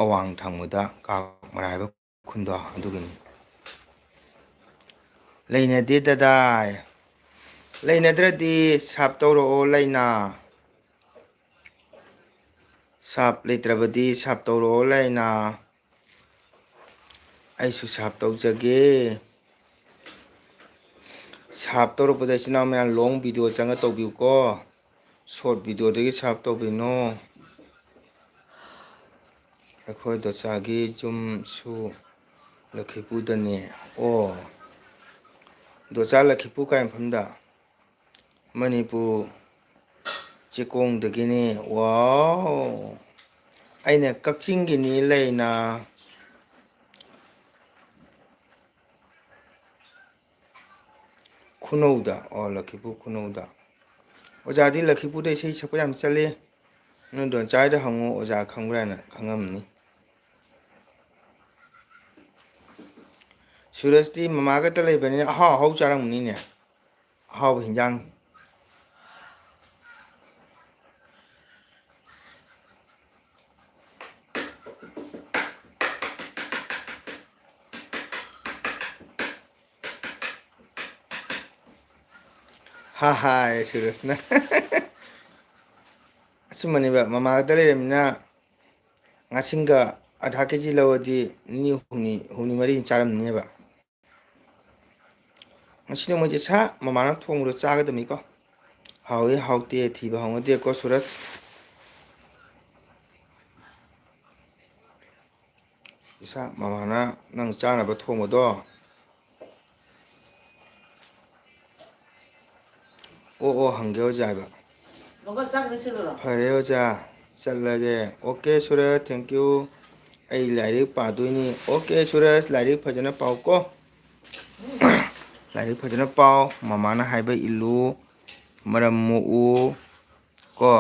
ꯑꯋꯥꯡ ꯊꯪꯕꯗ ꯀꯥꯛꯃꯔꯥ ꯍꯥꯏꯕ ꯈꯨꯟꯗꯣ ꯑꯗꯨꯒꯤꯅꯤ ꯂꯩꯅꯗꯦ ꯗꯗꯥ ꯂꯩꯅꯗ꯭ꯔꯗꯤ ꯁꯥꯞ ꯇꯧꯔꯛꯑꯣ ꯂꯩꯅꯥ ꯁꯥꯞ ꯂꯩꯇ꯭ꯔꯕꯗꯤ ꯁꯥꯞ ꯇꯧꯔꯛꯑꯣ ꯂꯩꯅꯥ ꯑꯩꯁꯨ ꯁꯥꯞ ꯇꯧꯖꯒꯦ ꯁꯥꯞ ꯇꯧꯔꯛꯄꯗ ꯏꯆꯤꯟ ꯏꯅꯥꯎ ꯃꯌꯥꯝ ꯂꯣꯡ ꯚꯤꯗꯤꯑꯣ ꯆꯪꯉ ꯇꯧꯕꯤꯌꯨꯀꯣ ꯁꯣꯔꯠ ꯚꯤꯗꯤꯑꯣꯗꯒꯤ ꯁꯥꯞ ꯇꯧꯕꯤꯅꯨ ꯑꯩꯈꯣꯏ ꯗꯣꯆꯥꯒꯤ ꯌꯨꯝꯁꯨ ꯂꯛꯈꯤꯄꯨꯔꯗꯅꯤ ꯑꯣ ꯗꯣꯆꯥ ꯂꯛꯈꯤꯄꯨ ꯀꯥꯏ ꯃꯐꯝꯗ ꯃꯅꯤꯄꯨꯔ ꯆꯦꯛꯀꯣꯡꯗꯒꯤꯅꯤ ꯋꯥꯎ ꯑꯩꯅ ꯀꯛꯆꯤꯡꯒꯤꯅꯤ ꯂꯩꯅꯥ ꯈꯨꯅꯧꯗ ꯑꯣ ꯂꯛꯈꯤꯄꯨꯔ ꯈꯨꯅꯧꯗ ꯑꯣꯖꯥꯗꯤ ꯂꯛꯈꯤꯄꯨꯔꯗ ꯏꯁꯩ ꯁꯛꯄ ꯌꯥꯝ ꯆꯠꯂꯤ ꯅꯣꯏ ꯏꯟꯗꯣꯝꯆꯥꯍꯣꯏꯗ ꯍꯪꯉꯨ ꯑꯣꯖꯥ ꯈꯪꯕ꯭ꯔꯥꯅ ꯈꯪꯉꯝꯅꯤ ꯁꯨꯔꯖꯇꯤ ꯃꯃꯥꯒꯇ ꯂꯩꯕꯅꯤꯅ ꯑꯍꯥꯎ ꯑꯍꯥꯎ ꯆꯥꯔꯝꯒꯅꯤꯅꯦ ꯑꯍꯥꯎꯕ ꯍꯤꯟꯖꯥꯡ ꯍꯥ ꯍꯥꯏ ꯁꯨꯔꯖꯅ ꯑꯆꯨꯝꯕꯅꯦꯕ ꯃꯃꯥꯒꯗ ꯂꯩꯔꯕꯅꯤꯅ ꯉꯥꯁꯤꯡꯒ ꯑꯙꯥ ꯀꯦꯖꯤ ꯂꯧꯔꯗꯤ ꯅꯤꯅꯤ ꯍꯨꯝꯅꯤ ꯃꯔꯤꯅꯤ ꯆꯥꯔꯝꯅꯦꯕ ꯉꯁꯤ ꯅꯣꯡꯃꯩꯁꯦ ꯁꯥ ꯃꯃꯥꯅ ꯊꯣꯡꯕꯗꯣ ꯆꯥꯒꯗꯕꯅꯤꯀꯣ ꯍꯥꯎꯏ ꯍꯥꯎꯇꯦ ꯊꯤꯕ ꯍꯧꯅꯗꯦꯀꯣ ꯁꯨꯔꯖ ꯏꯁꯥ ꯃꯃꯥꯅ ꯅꯪ ꯆꯥꯅꯕ ꯊꯣꯡꯕꯗꯣ ꯑꯣ ꯑꯣ ꯍꯪꯒꯦ ꯑꯣꯖꯥ ꯍꯥꯏꯕ ꯐꯔꯦ ꯑꯣꯖꯥ ꯆꯠꯂꯒꯦ ꯑꯣꯀꯦ ꯁꯨꯔꯖ ꯊꯦꯡꯀ꯭ꯌꯨ ꯑꯩ ꯂꯥꯏꯔꯤꯛ ꯄꯥꯗꯣꯏꯅꯤ ꯑꯣꯀꯦ ꯁꯨꯔꯖ ꯂꯥꯏꯔꯤꯛ ꯐꯖꯅ ꯄꯥꯎꯀꯣ ꯂꯥꯏꯔꯤꯛ ꯐꯖꯅ ꯄꯥꯎ ꯃꯃꯥꯅ ꯍꯥꯏꯕ ꯏꯜꯂꯨ ꯃꯔꯝ ꯃꯣꯛꯎ ꯀꯣ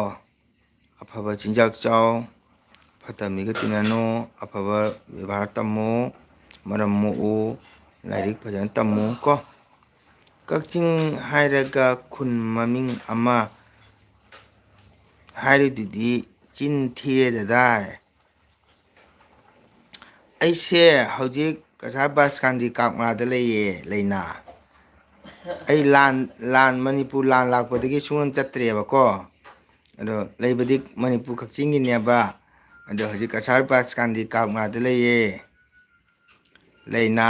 ꯑꯐꯕ ꯆꯤꯟꯖꯥꯛ ꯆꯥꯎ ꯐꯠꯇ ꯃꯤꯒ ꯇꯤꯟꯅꯅꯨ ꯑꯐꯕ ꯕꯦꯕꯥꯔ ꯇꯝꯃꯨ ꯃꯔꯝ ꯃꯣꯛꯎ ꯂꯥꯏꯔꯤꯛ ꯐꯖꯅ ꯇꯝꯃꯨ ꯀꯣ ꯀꯛꯆꯤꯡ ꯍꯥꯏꯔꯒ ꯈꯨꯟ ꯃꯃꯤꯡ ꯑꯃ ꯍꯥꯏꯔꯤꯗꯨꯗꯤ ꯆꯤꯟ ꯊꯤꯔꯦ ꯗꯗꯥ ꯑꯩꯁꯦ ꯍꯧꯖꯤꯛ ꯀꯁꯥꯔ ꯕꯁꯀꯥꯟꯗꯤ ꯀꯥꯛꯃꯥꯗ ꯂꯩꯌꯦ ꯂꯩꯅꯥ ꯑꯩ ꯂꯥꯟ ꯃꯅꯤꯄꯨꯔ ꯂꯥꯟ ꯂꯥꯛꯄꯗꯒꯤ ꯁꯨꯡꯆꯠ ꯆꯠꯇ꯭ꯔꯦꯕꯀꯣ ꯑꯗꯣ ꯂꯩꯕꯗꯤ ꯃꯅꯤꯄꯨꯔ ꯀꯛꯆꯤꯡꯒꯤꯅꯦꯕ ꯑꯗꯣ ꯍꯧꯖꯤꯛ ꯀꯁꯥꯔ ꯕꯁꯀꯥꯟꯗꯤ ꯀꯥꯛꯃꯥꯗ ꯂꯩꯌꯦ ꯂꯩꯅꯥ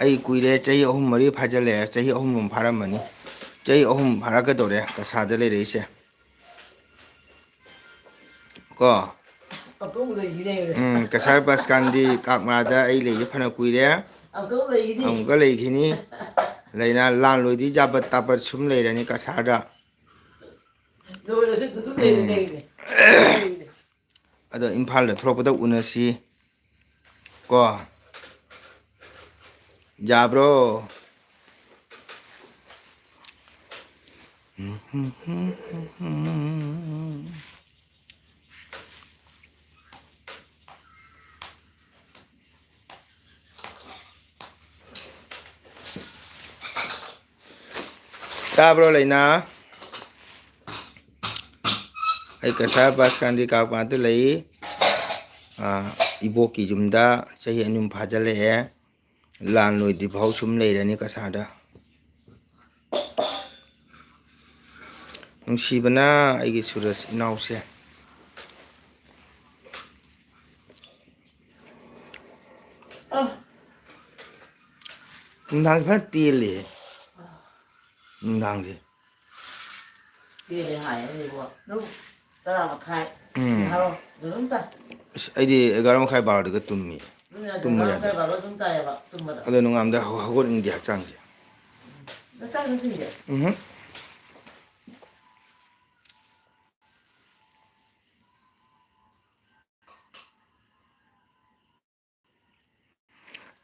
ꯑꯩ ꯀꯨꯏꯔꯦ ꯆꯍꯤ ꯑꯍꯨꯝ ꯃꯔꯤ ꯐꯥꯖꯤꯜꯂꯛꯑꯦ ꯆꯍꯤ ꯑꯍꯨꯝꯂꯣꯝ ꯐꯥꯔꯝꯃꯅꯤ ꯆꯍꯤ ꯑꯍꯨꯝ ꯐꯥꯔꯛꯀꯗꯧꯔꯦ ꯀꯁꯥꯔꯗ ꯂꯩꯔꯛꯏꯁꯦ ꯀꯣ ꯀꯁꯥꯔ ꯕꯁꯀꯥꯟꯗꯤ ꯀꯥꯛꯃꯥꯗ ꯑꯩ ꯂꯩꯁꯦ ꯐꯅ ꯀꯨꯏꯔꯦ ꯑꯃꯨꯛꯀ ꯂꯩꯈꯤꯅꯤ ꯂꯩꯅꯥ ꯂꯥꯟ ꯂꯣꯏꯗꯤ ꯌꯥꯕꯠ ꯇꯥꯕꯠ ꯁꯨꯝ ꯂꯩꯔꯅꯤ ꯀꯁꯥꯔꯗ ꯑꯗꯣ ꯏꯝꯐꯥꯜꯗ ꯊꯣꯛꯂꯛꯄꯗ ꯎꯅꯁꯤ ꯀꯣ ꯌꯥꯕ꯭ꯔꯣ ꯇꯥꯕ꯭ꯔꯣ ꯂꯩꯅꯥ ꯑꯩ ꯀꯁꯥꯔ ꯕꯁ ꯁ꯭ꯇꯦꯟꯗꯒꯤ ꯀꯥꯞꯄꯥꯗ ꯂꯩ ꯏꯕꯣꯛꯀꯤ ꯌꯨꯝꯗ ꯆꯍꯤ 2 ꯐꯥꯖꯤꯜꯂꯛꯑꯦ ꯂꯥꯟ ꯂꯣꯏꯗ꯭ꯔꯤꯐꯥꯎ ꯁꯨꯝ ꯂꯩꯔꯅꯤ ꯀꯁꯥꯔꯗ ꯅꯨꯡꯁꯤꯕꯅ ꯑꯩꯒꯤ ꯁꯨꯔꯖ ꯏꯅꯥꯎꯁꯦ ꯅꯨꯡꯗꯥꯡ ꯐꯖꯅ ꯇꯦꯜꯂꯦ ꯅꯨꯡꯗꯥꯡꯁꯦ ꯇꯦꯜꯂꯦ ꯍꯥꯏꯌꯦꯕꯣ ꯑꯗꯨꯝ 10 ꯃꯈꯥꯏ ꯕꯥꯔꯣ ꯑꯗꯨꯝ ꯇꯥꯏ ꯑꯩꯗꯤ 11 ꯃꯈꯥꯏ ꯕꯥꯔꯣꯗꯒ ꯇꯨꯝꯃꯤ ꯇꯨꯝꯃꯨ 11 ꯌꯥꯗꯦ ꯃꯈꯥꯏ ꯕꯥꯔꯣ ꯑꯗꯨꯝ ꯇꯥꯏꯌꯦꯕ ꯇꯨꯝꯕꯗ ꯑꯗꯣ ꯅꯣꯡꯉꯥꯟꯕꯗ ꯍꯧꯒꯠꯅꯤꯡꯗꯦ ꯍꯛꯆꯥꯡꯁꯦ ꯆꯥꯛ ꯏꯁꯤꯡꯗꯤ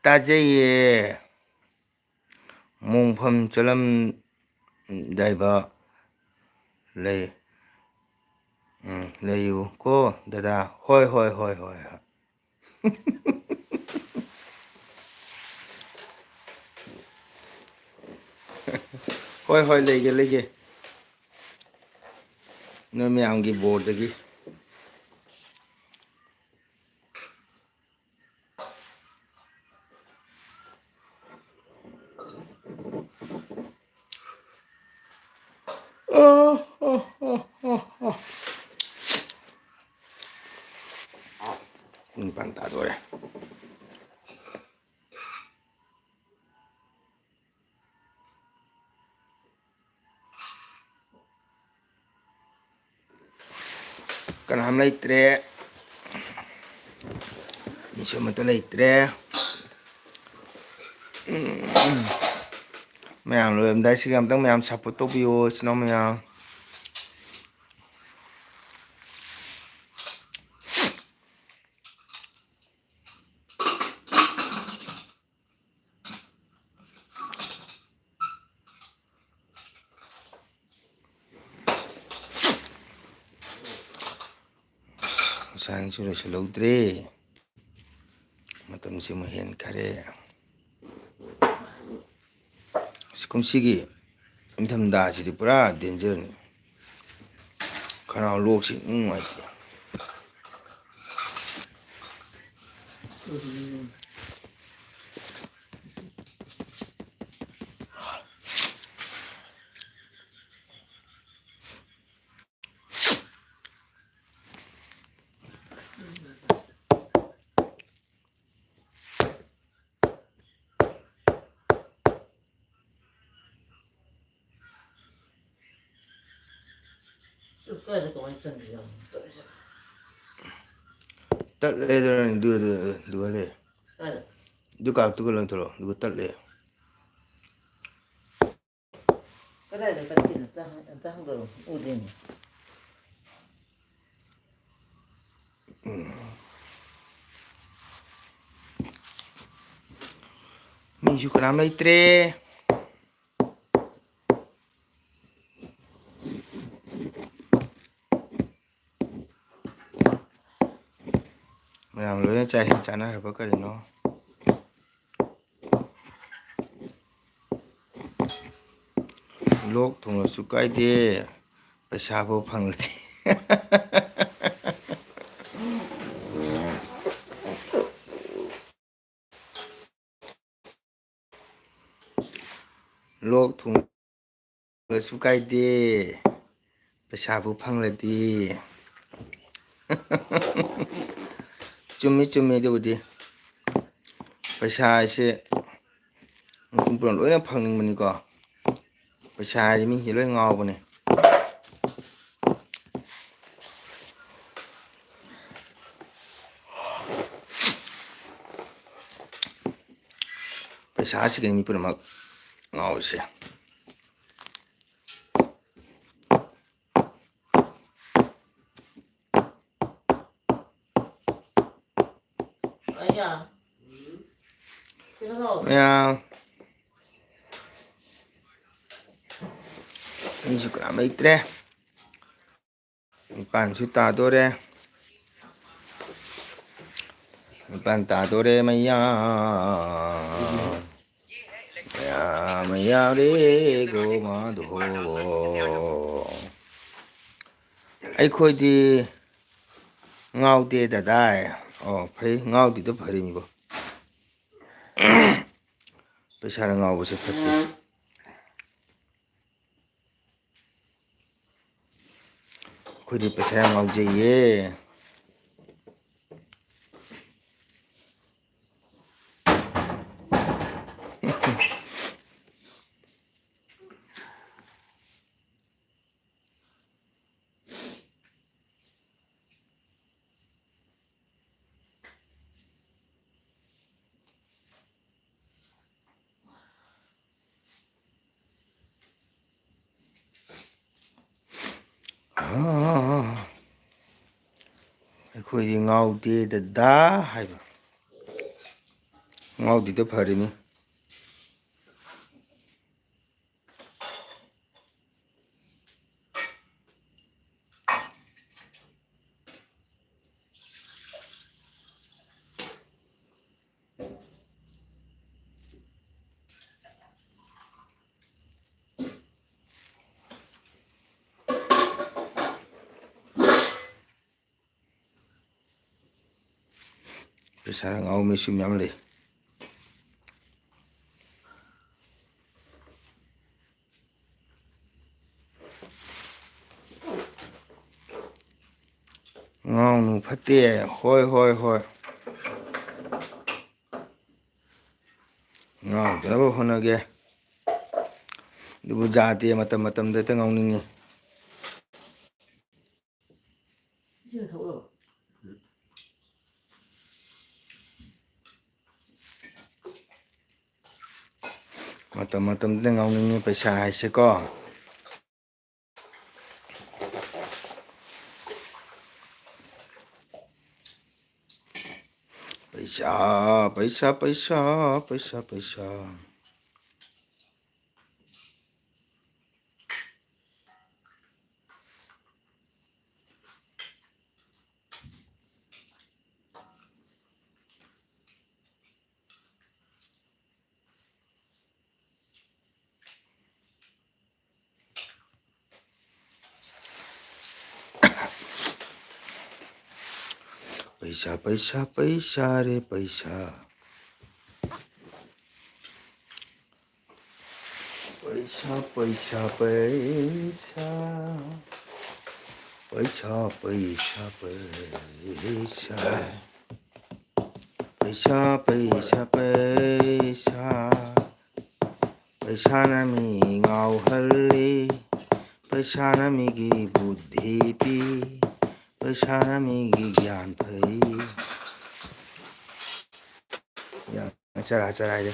ꯇꯥꯖꯩꯌꯦ ꯃꯣꯡꯐꯝ ꯆꯠꯂꯝꯗꯥꯏꯕ ꯂꯩ ꯂꯩꯌꯨ ꯀꯣ ꯗꯗꯥ ꯍꯣꯏ ꯍꯣꯏ ꯂꯩꯒꯦ ꯅꯣꯏ ꯃꯌꯥꯝꯒꯤ ꯕꯣꯔꯗꯒꯤ ꯄꯨꯡ 9 ꯇꯥꯗꯣꯔꯦ ꯀꯅꯥꯝ ꯂꯩꯇ꯭ꯔꯦ ꯃꯤꯁꯨ ꯑꯃꯠꯇ ꯂꯩꯇ꯭ꯔꯦ ꯃꯌꯥꯝ ꯂꯣꯏꯔꯝꯗꯥꯏꯁꯤꯒ ꯑꯝꯇꯪ ꯃꯌꯥꯝ ꯁꯞꯄꯣꯔꯠ ꯇꯧꯕꯤꯌꯣ ꯏꯆꯤꯟ ꯏꯅꯥꯎ ꯃꯌꯥꯝ ꯉꯁꯥꯏꯁꯨ ꯂꯣꯏꯁꯤꯜꯍꯧꯗ꯭ꯔꯦ ꯃꯇꯝꯁꯤ ꯑꯃꯨꯛ ꯍꯦꯟꯈꯔꯦ ꯀꯨꯝꯁꯤꯒꯤ ꯏꯪꯊꯝꯊꯥꯁꯤꯗꯤ ꯄꯨꯔꯥ ꯗꯦꯟꯖꯔꯅꯤ ꯈꯅꯥꯎ ꯂꯣꯛꯁꯤ ꯅꯨꯡꯉꯥꯏꯇꯦ ꯀꯥꯏꯗ ꯀꯃꯥꯏꯅ ꯆꯪꯈꯤꯖꯥꯠꯅꯣ ꯇꯧꯔꯤꯁꯦ ꯇꯠꯂꯦ ꯑꯗꯨꯒ ꯂꯩ ꯀꯥꯏꯗ ꯑꯗꯨ ꯀꯥꯔꯛꯇꯨꯒ ꯂꯪꯊꯣꯔꯛꯑꯣ ꯑꯗꯨꯒ ꯇꯠꯂꯦ ꯀꯗꯥꯏꯗ ꯇꯠꯈꯤꯅꯣ ꯑꯝꯇ ꯍꯪꯗꯣꯔꯛꯑꯣ ꯎꯗꯦꯅꯦ ꯃꯤꯁꯨ ꯀꯅꯥꯝ ꯂꯩꯇ꯭ꯔꯦ ꯃꯌꯥꯝ ꯂꯣꯏꯅ ꯆꯥꯛ ꯏꯁꯤꯡ ꯆꯥꯅꯈ꯭ꯔꯕ ꯀꯔꯤꯅꯣ ꯂꯣꯛ ꯊꯨꯡꯉꯁꯨ ꯀꯥꯏꯗꯦ ꯄꯩꯁꯥꯕꯨ ꯐꯪꯂꯗꯤ ꯂꯣꯛ ꯊꯨꯡꯉꯁꯨ ꯀꯥꯏꯗꯦ ꯄꯩꯁꯥꯕꯨ ꯐꯪꯂꯗꯤ ꯆꯨꯝꯃꯤ ꯑꯗꯨꯕꯨꯗꯤ ꯄꯩꯁꯥ ꯍꯥꯏꯁꯦ ꯃꯤꯄꯨꯝ ꯄꯨꯝꯅꯃꯛ ꯂꯣꯏꯅ ꯐꯪꯅꯤꯡꯕꯅꯤꯀꯣ ꯄꯩꯁꯥ ꯍꯥꯏꯁꯦ ꯃꯤꯁꯦ ꯂꯣꯏ ꯉꯥꯎꯕꯅꯦ ꯄꯩꯁꯥꯁꯤꯒꯤ ꯃꯤ ꯄꯨꯝꯅꯃꯛ ꯉꯥꯎꯔꯤꯁꯦ ꯃꯌꯥꯝ ꯃꯤꯁꯨ ꯀꯅꯥꯝ ꯂꯩꯇ꯭ꯔꯦ 9ꯁꯨ ꯇꯥꯗꯣꯔꯦ 9 ꯇꯥꯗꯣꯔꯦ ꯃꯌꯥꯝ ꯃꯌꯥꯝ ꯔꯦ ꯒꯣ ꯃꯥꯙꯣ ꯑꯩꯈꯣꯏꯗꯤ ꯉꯥꯎꯗꯦ ꯗꯗꯥ ꯑꯣ ꯐꯩ ꯉꯥꯎꯗꯤꯗꯣ ꯐꯔꯤꯅꯤꯕꯣ ꯄꯩꯁꯥꯅ ꯉꯥꯎꯕꯁꯦ ꯐꯠꯇꯦ ꯑꯩꯈꯣꯏꯗꯤ ꯄꯩꯁꯥ ꯌꯥꯝ ꯉꯥꯎꯖꯩꯌꯦ ꯑꯩꯈꯣꯏꯗꯤ ꯉꯥꯎꯗꯦ ꯗꯗꯥ ꯍꯥꯏꯕ ꯉꯥꯎꯗꯤꯗꯣ ꯐꯔꯤꯅꯤ ꯄꯩꯁꯥꯅ ꯉꯥꯎꯕ ꯃꯤꯁꯨ ꯃꯌꯥꯝ ꯂꯩ ꯉꯥꯎꯅꯨ ꯐꯠꯇꯦ ꯍꯣꯏ ꯍꯣꯏ ꯍꯣꯏ ꯉꯥꯎꯗꯅꯕ ꯍꯣꯠꯅꯒꯦ ꯑꯗꯨꯕꯨ ꯌꯥꯗꯦ ꯃꯇꯝ ꯃꯇꯝꯗ ꯍꯦꯛꯇ ꯉꯥꯎꯅꯤꯡꯉꯤ ꯃꯇꯝ ꯃꯇꯝꯗꯨꯗ ꯉꯥꯎꯅꯤꯡꯉꯤ ꯄꯩꯁꯥ ꯍꯥꯏꯁꯦꯀꯣ पैसा पैसा पैसा पैसा पैसा पैसा पैसा पैसा रे पैसा पैसा पैसा पैसा पैसा पैसा पैसा पैसा पैसा पैसा पैसा न मी ngauhalli पैसा न मीगी बुद्धि पी पैसा न मीगी ज्ञान फई या चरा चरा दे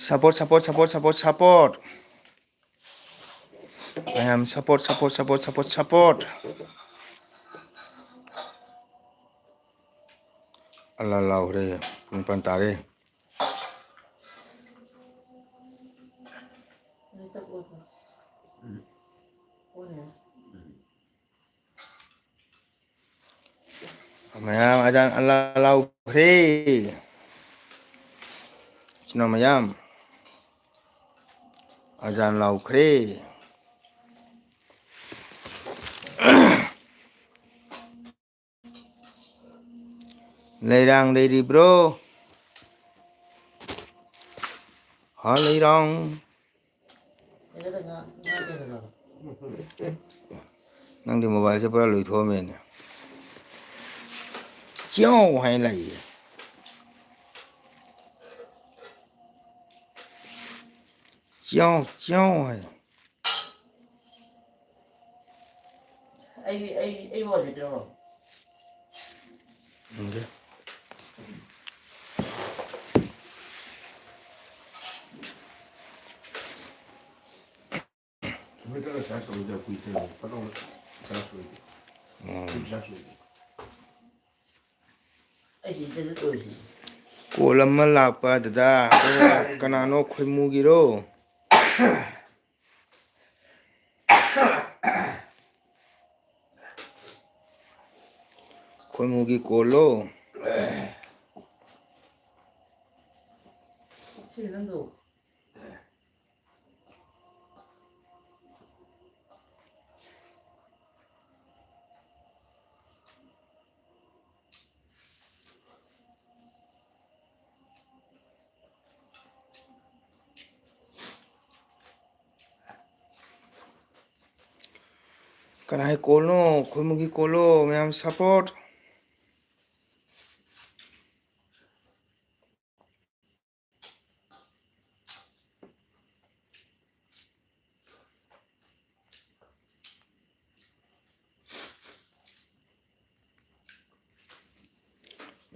support support support support support I am support support support support support Allah laure pung pantare mayam ajan Allah laure sino mayam ajan laukre leirang leiri bro ha leirang nang di mobile se pura lui tho me ne chiao hai lai chiao chiao hai ai bỏ gì đâu okay Call ama lakpa dada kanano khoimugiro ꯈꯣꯏꯃꯨꯒꯤ ꯀꯣꯜꯂꯣ 실은도 ꯀꯅꯥꯏ ꯀꯣꯜꯅꯣ ꯈꯣꯏꯃꯨꯒꯤ ꯀꯣꯜꯂꯣ ꯃꯌꯥꯝ support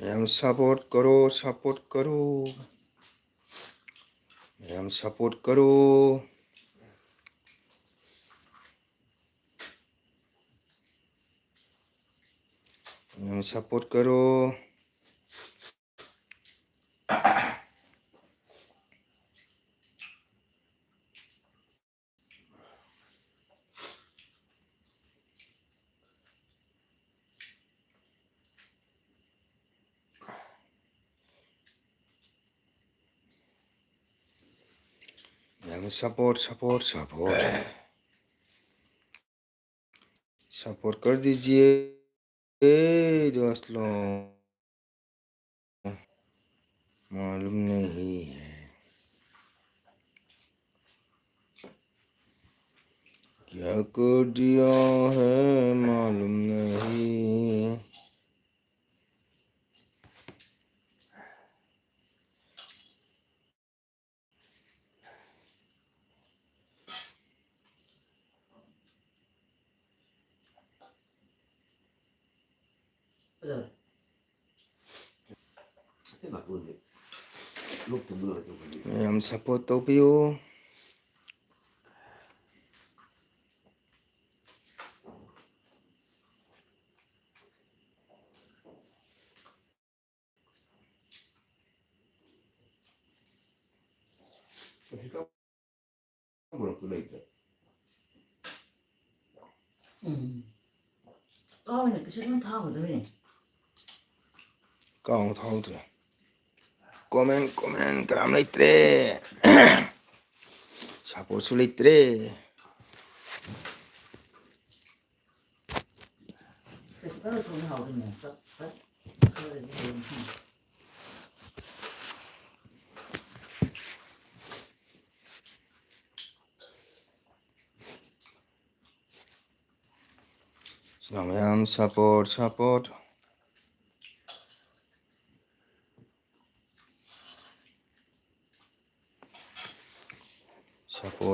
ma'am support करो ma'am support करो ma'am support करो ma'am support कर दीजिए दोस्तों मालूम नहीं है क्या कर दिया है मालूम नहीं 그래. मैम सपोर्ट तो पियो 까우니까 실은 다 거든. काउंट थाउद्रे कमेंट कराम लेत्रे सपोर्ट सु लेत्रे 그래서 좀 하거든요. मैम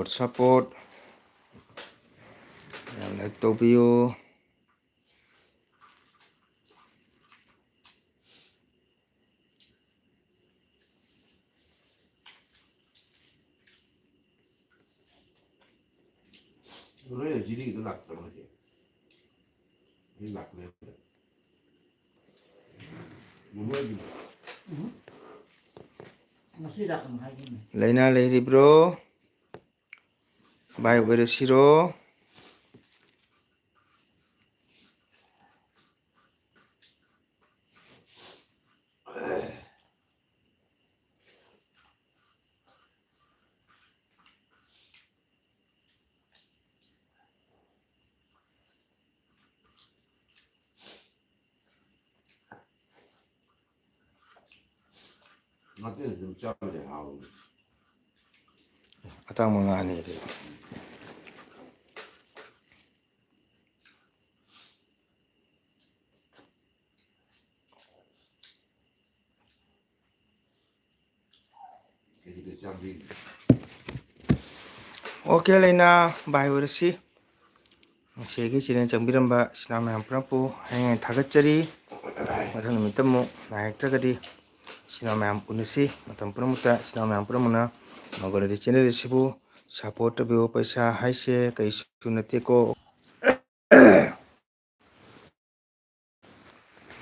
सपोर्ट मैम लाइक तो पियो 너네 지리기도 낙더라 그지? 이 낙네. 뭐지? 시작은 하겠네. लेना लेरी ब्रो बाय वेरे सिरो 나한테는 좀 짜버려 하고. अता मंगाने रे 그게 짜비. ओके लेना बाय वेरे सी सेगी चिरेन चंबिरंबा सिना मैम प्रपु हैंग थागचरी मथन निमित्तमु नायक्त्रगदी सिना मैम पुनसी मतम प्रमुता सिना मैम प्रमुना मगरदी चैनल सिबु सपोर्ट बियो पैसा हाइसे कई सुनते को